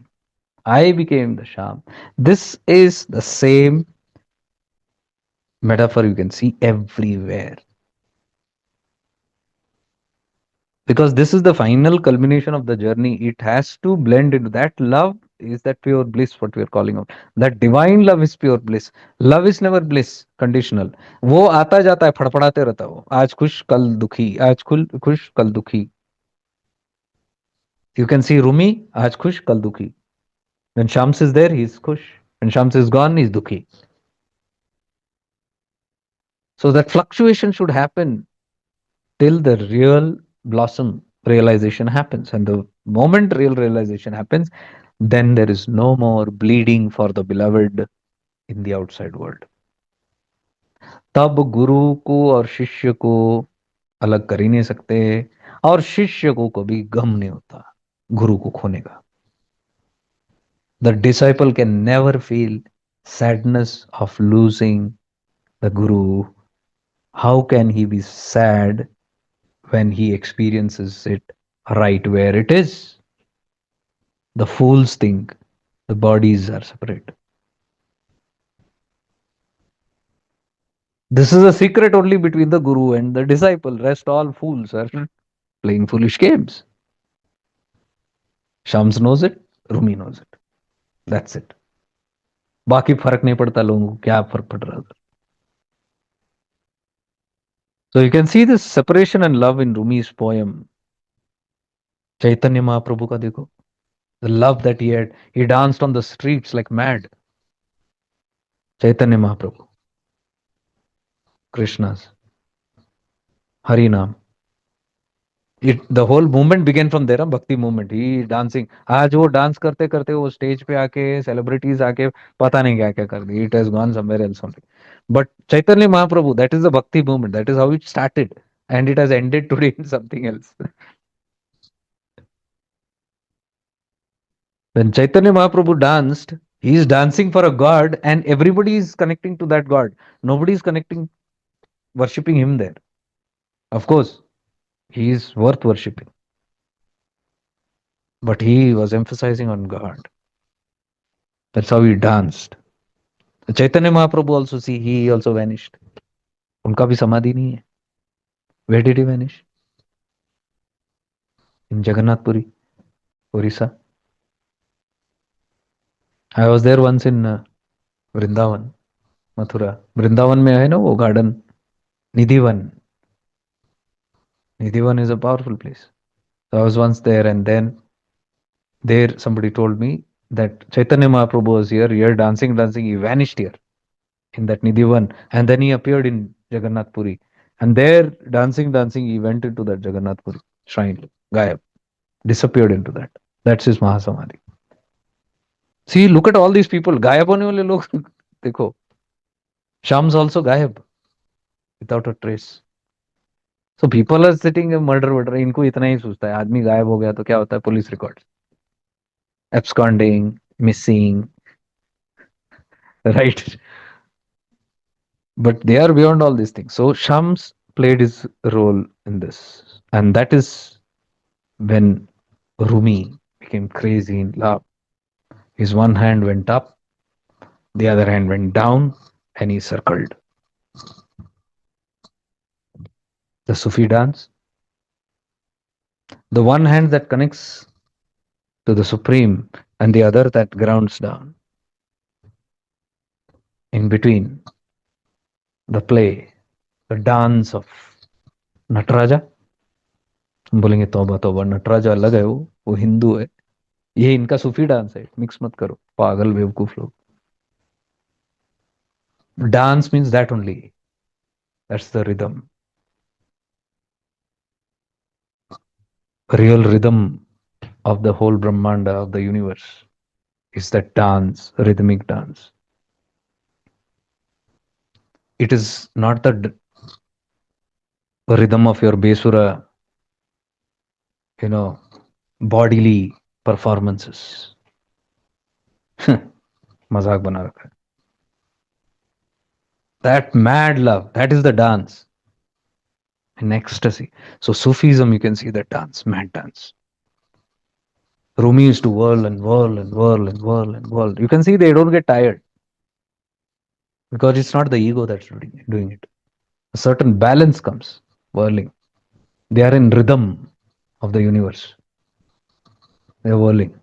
I became the Sham. This is the same metaphor you can see everywhere. Because this is the final culmination of the journey. It has to blend into that love is that pure bliss, what we are calling out. That divine love is pure bliss. Love is never bliss, conditional. वो आता जाता है, फड़फड़ाते रहता है वो. आज खुश कल दुखी, आज खुश कल दुखी. You can see Rumi, आज खुश कल दुखी. When Shams is there, he's खुश. When Shams is gone, he's dukhi. So that fluctuation should happen till the real blossom realization happens. And the moment real realization happens, then there is no more bleeding for the beloved in the outside world. तब गुरु को और शिष्य को अलग कर ही नहीं सकते, और शिष्य को कभी गम नहीं होता गुरु को खोने का. The disciple can never feel sadness of losing the guru. How can he be sad when he experiences it right where it is? The fools think the bodies are separate. This is a secret only between the guru and the disciple. Rest all fools are playing foolish games. Shams knows it, Rumi knows it. That's it. बाकी फर्क नहीं पड़ता लोगों को, क्या फर्क पड़ रहा है. So you can see this separation and love in Rumi's poem. Chaitanya Mahaprabhu का देखो. The love that he had. He danced on the streets like mad. Chaitanya Mahaprabhu. Krishna's. Hari Nam. The whole movement began from there, भक्ति movement. He dancing. आज वो dance करते करते वो stage पे आके सेलिब्रिटीज आके पता नहीं क्या क्या कर दी. It has gone somewhere else only. But Chaitanya Mahaprabhu, that is the bhakti movement. That is how it started, and it has ended today in something else. When Chaitanya Mahaprabhu danced, he is dancing for a god, and everybody is connecting to that god. Nobody is connecting, worshipping him there. Of course, he is worth worshipping. But he was emphasizing on God. That's how he danced. Chaitanya Mahaprabhu also, see, he also vanished. उनका भी समाधि नहीं है. Where did he vanish? In Jagannath Puri, Orissa. I was there once in Vrindavan, Mathura. Vrindavan में है ना वो garden, Nidhivan. Nidhivan is a powerful place. So I was once there, and then there somebody told me that Chaitanya Mahaprabhu was here dancing, he vanished here in that Nidhivan, and then he appeared in Jagannath Puri. And there, dancing, he went into that Jagannath Puri shrine, Gayab, disappeared into that. That's his Mahasamadhi. See, look at all these people. Gayab hone wale log, dekho. Shams also Gayab. without a trace. So people are sitting murder murder इनको इतना ही सोचता है आदमी गायब हो गया तो क्या होता है police record absconding missing right but they are beyond all these things. So Shams played his role in this, and that is when Rumi became crazy in love. His one hand went up, the other hand went down, and he circled. The Sufi dance, the one hand that connects to the Supreme, and the other that grounds down. In between, the play, the dance of Nataraja. हम बोलेंगे तौबा तौबा नटराजा अलग है वो हिंदू है ये इनका सूफी डांस है मिक्स मत करो पागल बेवकूफ लोग dance means that only. That's the rhythm. Real rhythm of the whole Brahmanda of the universe is that dance, rhythmic dance. It is not the rhythm of your Besura, you know, bodily performances. मजाक बना रखा है. That mad love, that is the dance. In ecstasy. So Sufism, you can see that dance, mad dance. Rumi used to whirl and whirl and whirl and whirl and whirl. You can see they don't get tired because it's not the ego that's doing it. A certain balance comes whirling. They are in rhythm of the universe. They are whirling.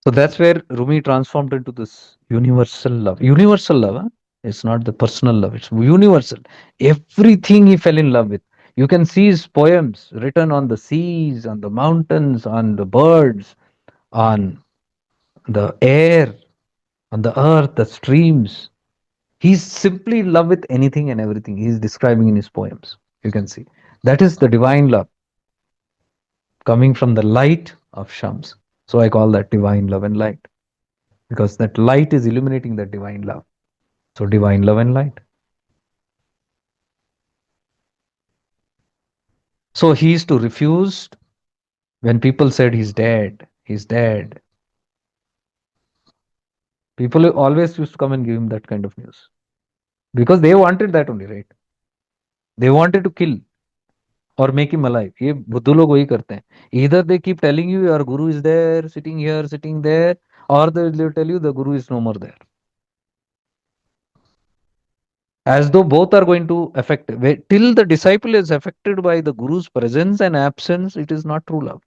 So that's where Rumi transformed into this universal love. Universal love, huh? It's not the personal love, it's universal. Everything he fell in love with. You can see his poems written on the seas, on the mountains, on the birds, on the air, on the earth, the streams. He's simply in love with anything and everything he's describing in his poems. You can see. That is the divine love coming from the light of Shams. So I call that divine love and light because that light is illuminating that divine love. So divine love and light. So he used to refuse when people said he's dead, he's dead. People always used to come and give him that kind of news because they wanted that only, right? They wanted to kill or make him alive. ये बुद्धू लोग वही करते हैं. Either they keep telling you your guru is there, sitting here, sitting there, or they tell you the guru is no more there. As though both are going to affect. Till the disciple is affected by the guru's presence and absence, it is not true love.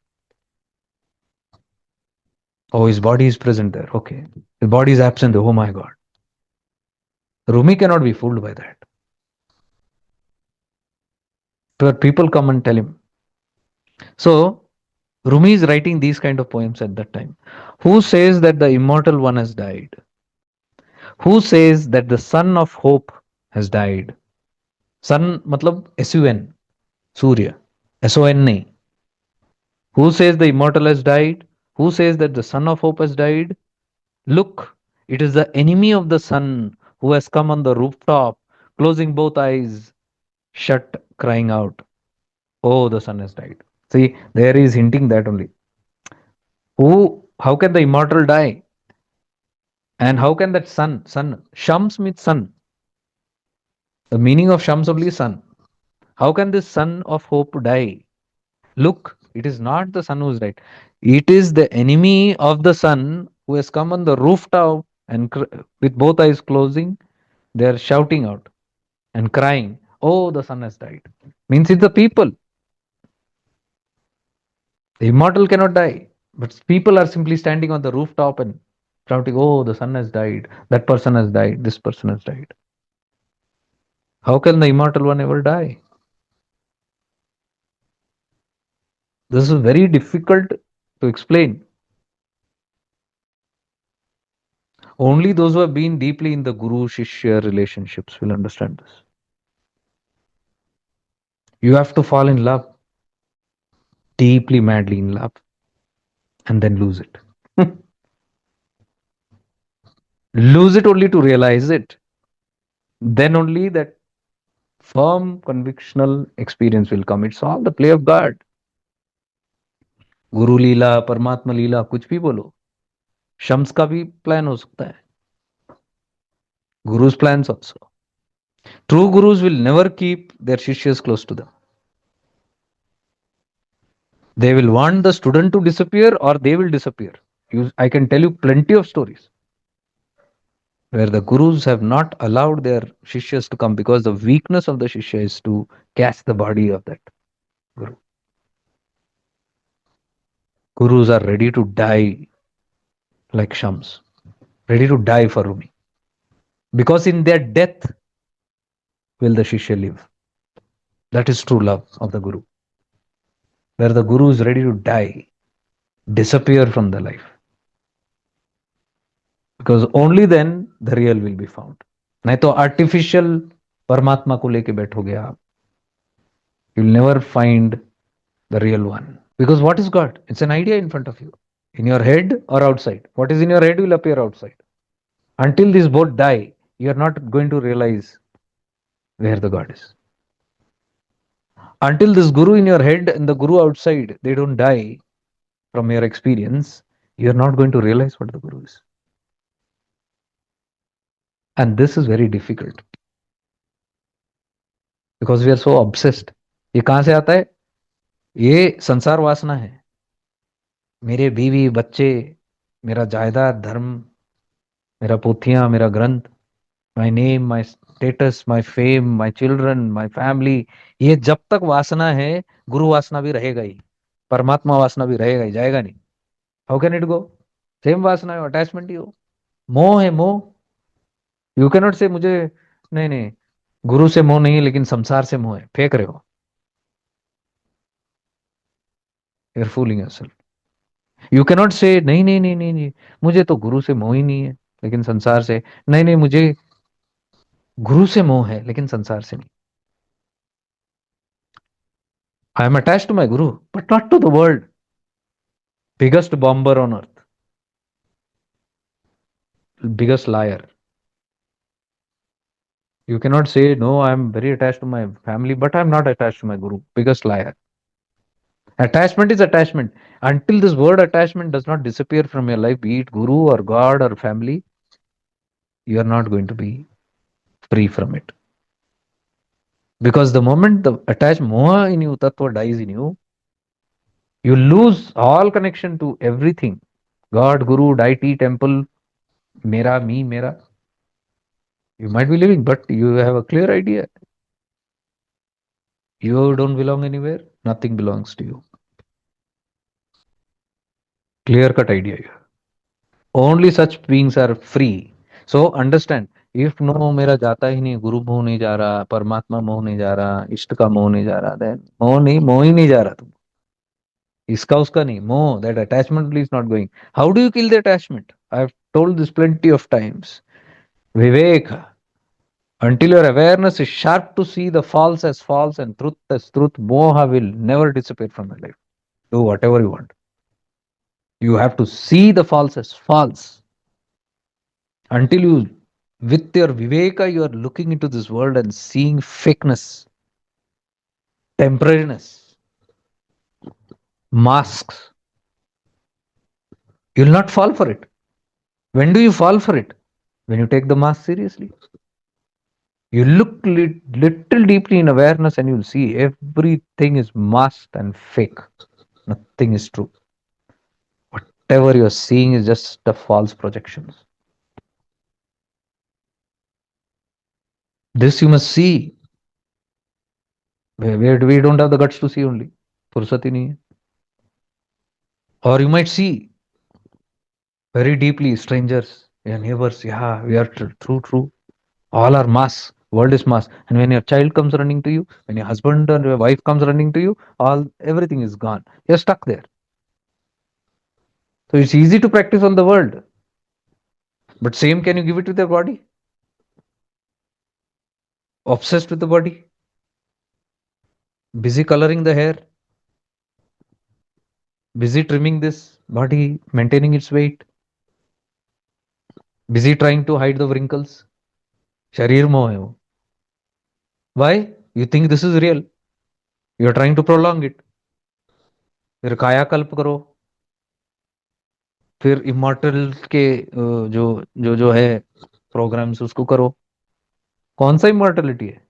Oh, his body is present there. Okay. His body is absent. Oh my God. Rumi cannot be fooled by that. But people come and tell him. So, Rumi is writing these kind of poems at that time. Who says that the immortal one has died? Who says that the sun of hope has died? Sun matlab sun, Surya. Son nahi. Who says the immortal has died? Who says that the son of hope has died? Look, it is the enemy of the sun who has come on the rooftop, closing both eyes, shut, crying out, oh, the sun has died. See, there he is hinting that only. How can the immortal die? And how can that sun, Shams means sun. The meaning of Shams only is sun. How can this sun of hope die? Look, it is not the sun who's died. It is the enemy of the sun who has come on the rooftop and with both eyes closing, they are shouting out and crying, oh, the sun has died. Means it's the people. The immortal cannot die. But people are simply standing on the rooftop and shouting, oh, the sun has died. That person has died. This person has died. How can the immortal one ever die? This is very difficult to explain. Only those who have been deeply in the Guru Shishya relationships will understand this. You have to fall in love, deeply, madly in love, and then lose it. Lose it only to realize it. Then only that firm convictional experience will come. It's all the play of God. गुरु लीला, परमात्मा लीला, कुछ भी बोलो, शम्स का भी plan हो सकता है. Guru's plans also. True gurus will never keep their shishyas close to them. They will want the student to disappear or they will disappear. I can tell you plenty of stories where the gurus have not allowed their shishyas to come because the weakness of the shishya is to catch the body of that guru. Gurus are ready to die like Shams, ready to die for Rumi. Because in their death will the shishya live. That is true love of the guru, where the guru is ready to die, disappear from the life. Because only then the real will be found. नहीं तो artificial परमात्मा को लेके बैठोगे आप, you will never find the real one. Because what is God? It's an idea in front of you, in your head or outside. What is in your head will appear outside. Until these both die, you are not going to realize where the God is. Until this guru in your head and the guru outside, they don't die from your experience, you are not going to realize what the guru is. And this is very difficult because we are so obsessed. ये कहां से आता है? ये संसार वासना है. मेरे बीवी बच्चे, मेरा जायदाद धर्म, मेरा पोथियां, मेरा ग्रंथ, my name, my status, my fame, my children, my family, ये जब तक वासना है, गुरु वासना भी रहेगा ही, परमात्मा वासना भी रहेगा ही, जाएगा नहीं. How can it go? Same वासना है, अटैचमेंट ही हो, मोह है, मोह. यू कैन नॉट से मुझे, नहीं नहीं, गुरु से मोह नहीं है लेकिन संसार से मोह है, फेंक रहे हो. You are fooling yourself. You can not say नहीं नहीं नहीं नहीं नहीं, मुझे तो गुरु से मोह ही नहीं है लेकिन संसार से, नहीं नहीं, मुझे गुरु से मोह है लेकिन संसार से नहीं. I am attach to my guru but not to the world. Biggest bomber on earth, biggest liar. You cannot say, no, I'm very attached to my family, but I'm not attached to my guru. Biggest liar. Attachment is attachment. Until this word attachment does not disappear from your life, be it guru or God or family, you are not going to be free from it. Because the moment the attached moha in you, tattva dies in you, you lose all connection to everything. God, guru, deity, temple, mera, me, mera. You might be living, but you have a clear idea. You don't belong anywhere. Nothing belongs to you. Clear cut idea here. Only such beings are free. So understand, if no मेरा जाता ही नहीं, गुरु मोह नहीं जा रहा, परमात्मा मोह नहीं जा रहा, इष्ट का मोह नहीं जा रहा, then मोह नहीं, मोह ही नहीं जा रहा तुम. इसका उसका नहीं, मोह, that attachment is not going. How do you kill the attachment? I have told this plenty of times. Vivek, until your awareness is sharp to see the false as false and truth as truth, moha will never disappear from your life. Do whatever you want. You have to see the false as false. Until you, with your viveka, you are looking into this world and seeing fakeness, temporariness, masks. You will not fall for it. When do you fall for it? When you take the mask seriously. You look little deeply in awareness and you'll see everything is masked and fake. Nothing is true. Whatever you're seeing is just a false projections. This you must see. Where we don't have the guts to see only. Fursat hi nahi hai. Or you might see very deeply strangers, your neighbors. Yeah, we are true. All are mass. World is mass. And when your child comes running to you, when your husband or your wife comes running to you, everything is gone. You're stuck there. So it's easy to practice on the world. But same can you give it with your body? Obsessed with the body? Busy coloring the hair? Busy trimming this body, maintaining its weight? Busy trying to hide the wrinkles. शरीर मोह है वो. Why? You think this is real, you are trying to prolong it. फिर कायाकल्प करो. फिर immortal के जो जो जो है प्रोग्राम्स, उसको करो. कौन सा इमोर्टलिटी है?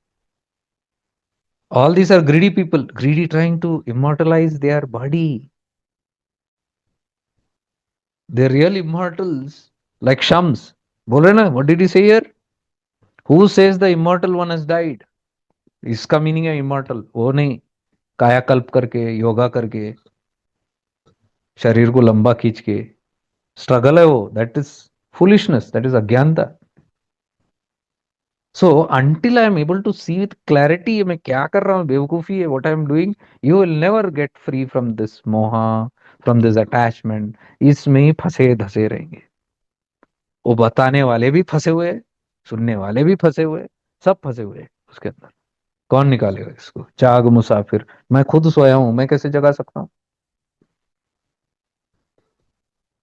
All these are greedy people, greedy trying to immortalize their body. They real immortals like Shams. बोल रहे ना, what did he say here? Who says the immortal one has died? इसका मीनिंग है इमोर्टल वो नहीं, कायाकल्प करके, योगा करके, शरीर को लंबा खींच के. स्ट्रगल है वो, that is foolishness, that is अज्ञानता. So until I am able to see with clarity मैं क्या कर रहा हूँ, बेवकूफी है what I am doing, you will never get free from this मोहा, फ्रॉम दिस अटैचमेंट. इसमें ही फंसे धसे रहेंगे. वो बताने वाले भी फंसे हुए हैं, सुनने वाले भी फंसे हुए हैं, सब फंसे हुए हैं उसके अंदर. कौन निकालेगा इसको? जाग मुसाफिर. मैं खुद सोया हूं, मैं कैसे जगा सकता हूँ?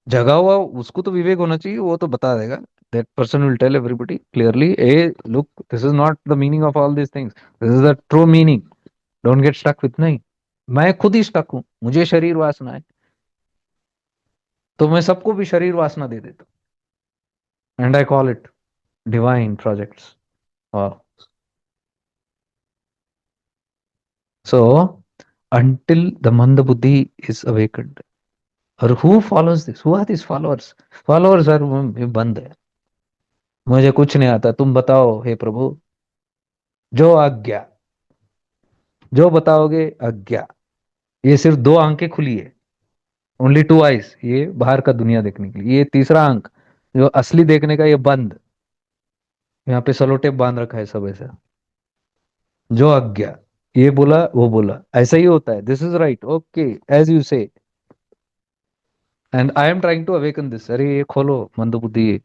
जगा हुआ उसको तो विवेक होना चाहिए, वो तो बता देगा. That person will tell everybody clearly, eh look, this is not the meaning of all this things, this is the true meaning. Don't get stuck with. नहीं, मैं खुद ही स्टक हूं, मुझे शरीर वासना है, तो मैं सबको भी शरीर वासना दे देता हूं. And I call it divine projects. So until the manda buddhi is awakened. और who follows this? Who are these followers? Followers are ये बंद है. मुझे कुछ नहीं आता, तुम बताओ हे प्रभु. जो आज्ञा, जो बताओगे आज्ञा. ये सिर्फ दो आंखें खुली है, ओनली टू आईज, ये बाहर का दुनिया देखने के लिए. ये तीसरा आंख जो असली देखने का, ये बंद. यहाँ पे सलो टेप बांध रखा है सब ऐसा. जो आज्ञा, ये बोला वो बोला, ऐसा ही होता है. This is right, okay, as you say. And I am trying to awaken this. अरे ये खोलो मंदबुद्धि,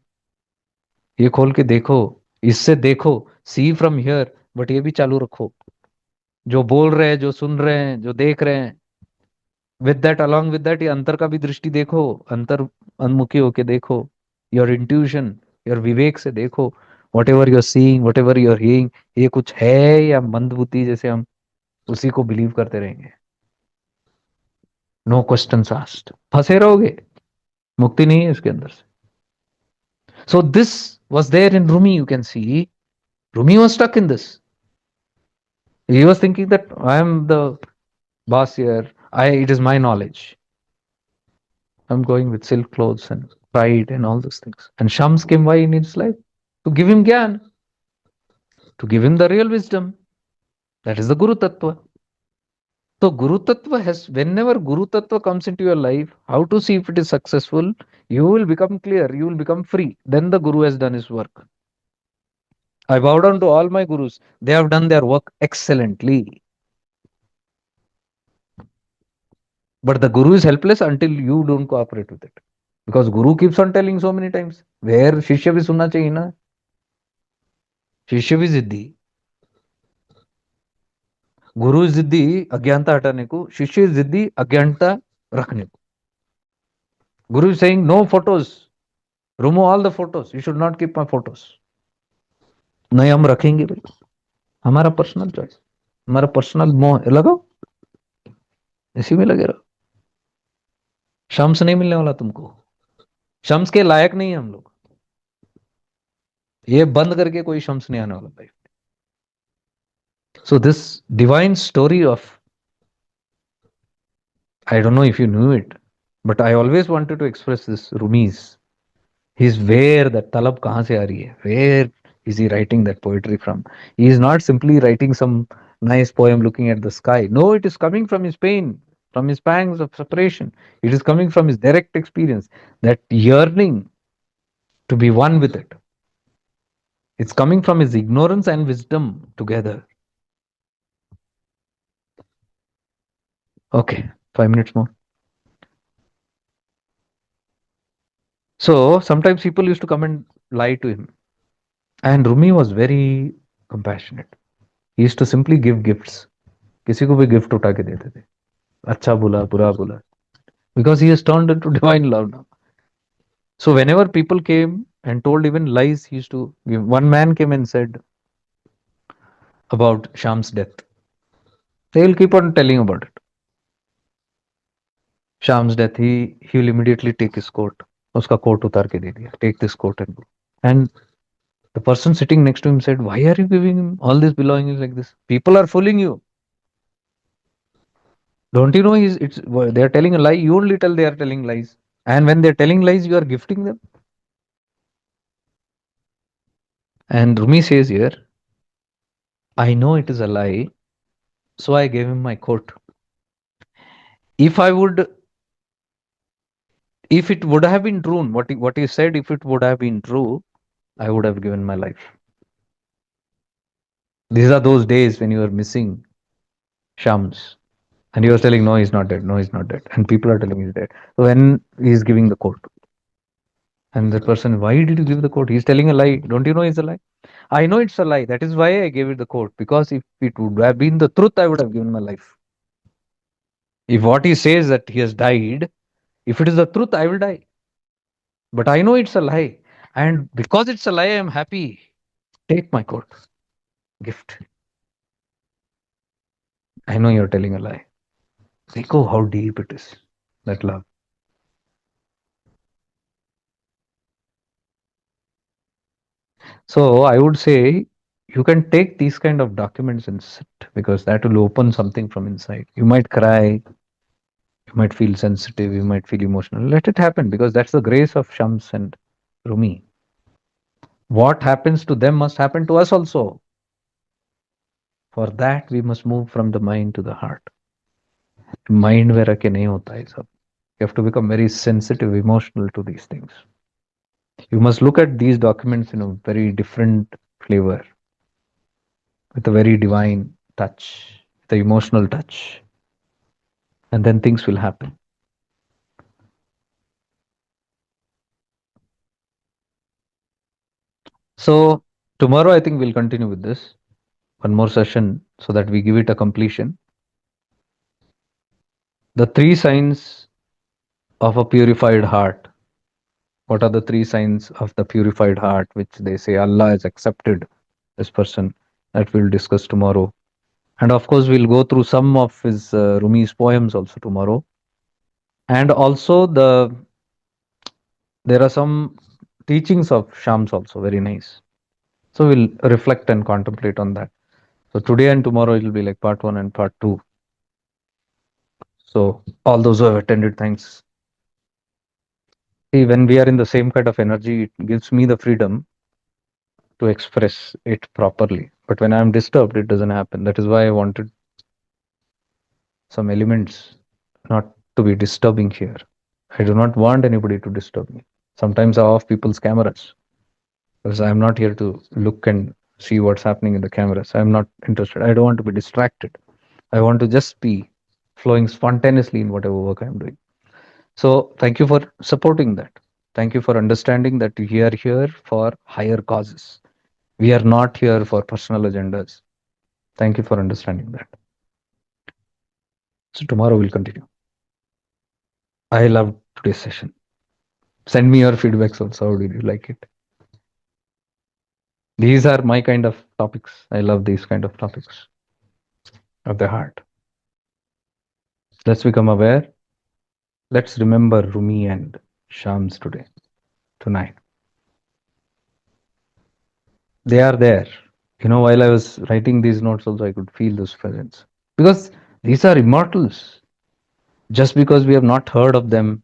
ये खोल के देखो, इससे देखो, सी फ्रॉम हियर. बट ये भी चालू रखो, जो बोल रहे हैं, जो सुन रहे हैं, जो देख रहे हैं, with that, along with that, ये अंतर का भी दृष्टि देखो. अंतर उन्मुखी होके देखो. योर इंट्यूशन, योर विवेक से देखो. Whatever you're seeing, whatever you're hearing, ये कुछ है या मंद बुद्धि जैसे हम उसी को बिलीव करते रहेंगे. नो क्वेश्चन आस्क्ड, फंसे रहोगे, मुक्ति नहीं है इसके अंदर से. So this was there in Rumi. You can see Rumi was stuck in this. He was thinking that I am the boss here. It is my knowledge. I'm going with silk clothes and pride and all those things. And Shams came why in his life? To give him Gyan, to give him the real wisdom. That is the Guru Tattva. So Guru Tattva has, whenever Guru Tattva comes into your life, how to see if it is successful, you will become clear, you will become free. Then the Guru has done his work. I bow down to all my Gurus. They have done their work excellently. But the Guru is helpless until you don't cooperate with it. Because Guru keeps on telling so many times. Where शिष्य भी सुनना चाहिए ना. शिष्य भी जिद्दी. गुरु जिद्दी अज्ञानता हटाने को, शिष्य जिद्दी अज्ञानता रखने को. Guru is saying no photos, remove all the photos, you should not keep my photos. नहीं, हम रखेंगे भाई, हमारा पर्सनल चॉइस, हमारा पर्सनल मोह लगाओ, इसी में लगे रहो. शम्स नहीं मिलने वाला तुमको. शम्स के लायक नहीं है हम लोग. ये बंद करके कोई शम्स नहीं आने वाला भाई. So this divine story of, I don't know if you knew it, but I always wanted to express this. Rumi's. He's where that talab kahan se aa rahi hai? Where is he writing that poetry from? He is not simply writing some nice poem looking at the sky. No, it is coming from his pain, from his pangs of separation. It is coming from his direct experience, that yearning to be one with it. It's coming from his ignorance and wisdom together. Okay, 5 minutes more. So sometimes people used to come and lie to him. And Rumi was very compassionate. He used to simply give gifts. किसी को भी gift उठा के देते थे, अच्छा बुला बुरा बुला, because he has turned into divine love now. So whenever people came and told even lies he used to give. One man came and said about Sham's death. They will keep on telling about it. Sham's death, he will immediately take his coat. उसका coat उतार के दे दिया. Take this coat and go. And the person sitting next to him said, "Why are you giving him all these belongings like this? People are fooling you. Don't you know they are telling a lie? You only tell they are telling lies. And when they're telling lies, you are gifting them." And Rumi says here, "I know it is a lie, so I gave him my coat. If I would, if it would have been true, what he said, if it would have been true, I would have given my life." These are those days when you are missing Shams. And he was telling, "No, he's not dead. No, he's not dead." And people are telling he's dead. So when he's giving the quote, and the person, "Why did you give the quote? He's telling a lie. Don't you know it's a lie?" "I know it's a lie. That is why I gave it the quote. Because if it would have been the truth, I would have given my life. If what he says that he has died, if it is the truth, I will die. But I know it's a lie. And because it's a lie, I am happy. Take my quote. Gift. I know you're telling a lie." Echo how deep it is. That love. So I would say you can take these kind of documents and sit, because that will open something from inside. You might cry, you might feel sensitive, you might feel emotional. Let it happen, because that's the grace of Shams and Rumi. What happens to them must happen to us also. For that, we must move from the mind to the heart. Mind where के नहीं होता है सब. You have to become very sensitive, emotional to these things. You must look at these documents in a very different flavor, with a very divine touch, the emotional touch, and then things will happen. So tomorrow, I think we'll continue with this one more session so that we give it a completion. The three signs of a purified heart. What are the three signs of the purified heart, which they say Allah has accepted this person? That we'll discuss tomorrow. And of course, we'll go through some of his Rumi's poems also tomorrow. And also there are some teachings of Shams also very nice. So we'll reflect and contemplate on that. So today and tomorrow it will be like part one and part two. So all those who have attended, thanks. See, when we are in the same kind of energy, it gives me the freedom to express it properly. But when I'm disturbed, it doesn't happen. That is why I wanted some elements not to be disturbing here. I do not want anybody to disturb me. Sometimes I off people's cameras because I'm not here to look and see what's happening in the cameras. I'm not interested. I don't want to be distracted. I want to just be flowing spontaneously in whatever work I'm doing. So thank you for supporting that. Thank you for understanding that we are here for higher causes. We are not here for personal agendas. Thank you for understanding that. So tomorrow we'll continue. I loved today's session. Send me your feedbacks also. How did you like it? These are my kind of topics. I love these kind of topics of the heart. Let's become aware. Let's remember Rumi and Shams today, tonight. They are there. While I was writing these notes, also I could feel this presence. Because these are immortals. Just because we have not heard of them,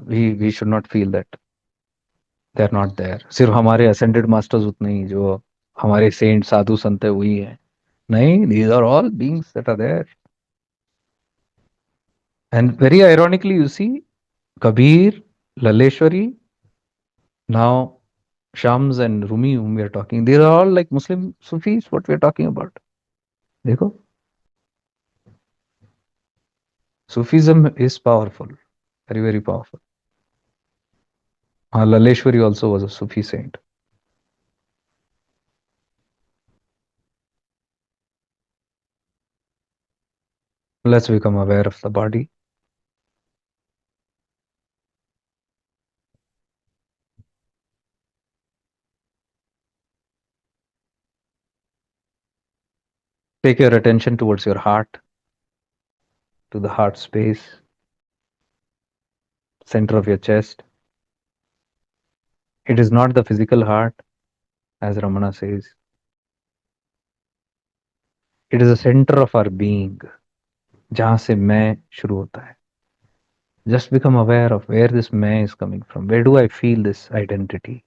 we should not feel that they are not there. सिर्फ हमारे ascended masters उतने ही जो हमारे saint साधु संत है वही है. नहीं, these are all beings that are there. And very ironically, you see, Kabir, Laleshwari, now Shams and Rumi, whom we are talking, they are all like Muslim Sufis, what we are talking about. देखो, Sufism is powerful, very, very powerful. Laleshwari also was a Sufi saint. Let's become aware of the body. Take your attention towards your heart, to the heart space, center of your chest. It is not the physical heart, as Ramana says. It is the center of our being, जहाँ से मैं शुरू होता है. Just become aware of where this मैं is coming from. Where do I feel this identity?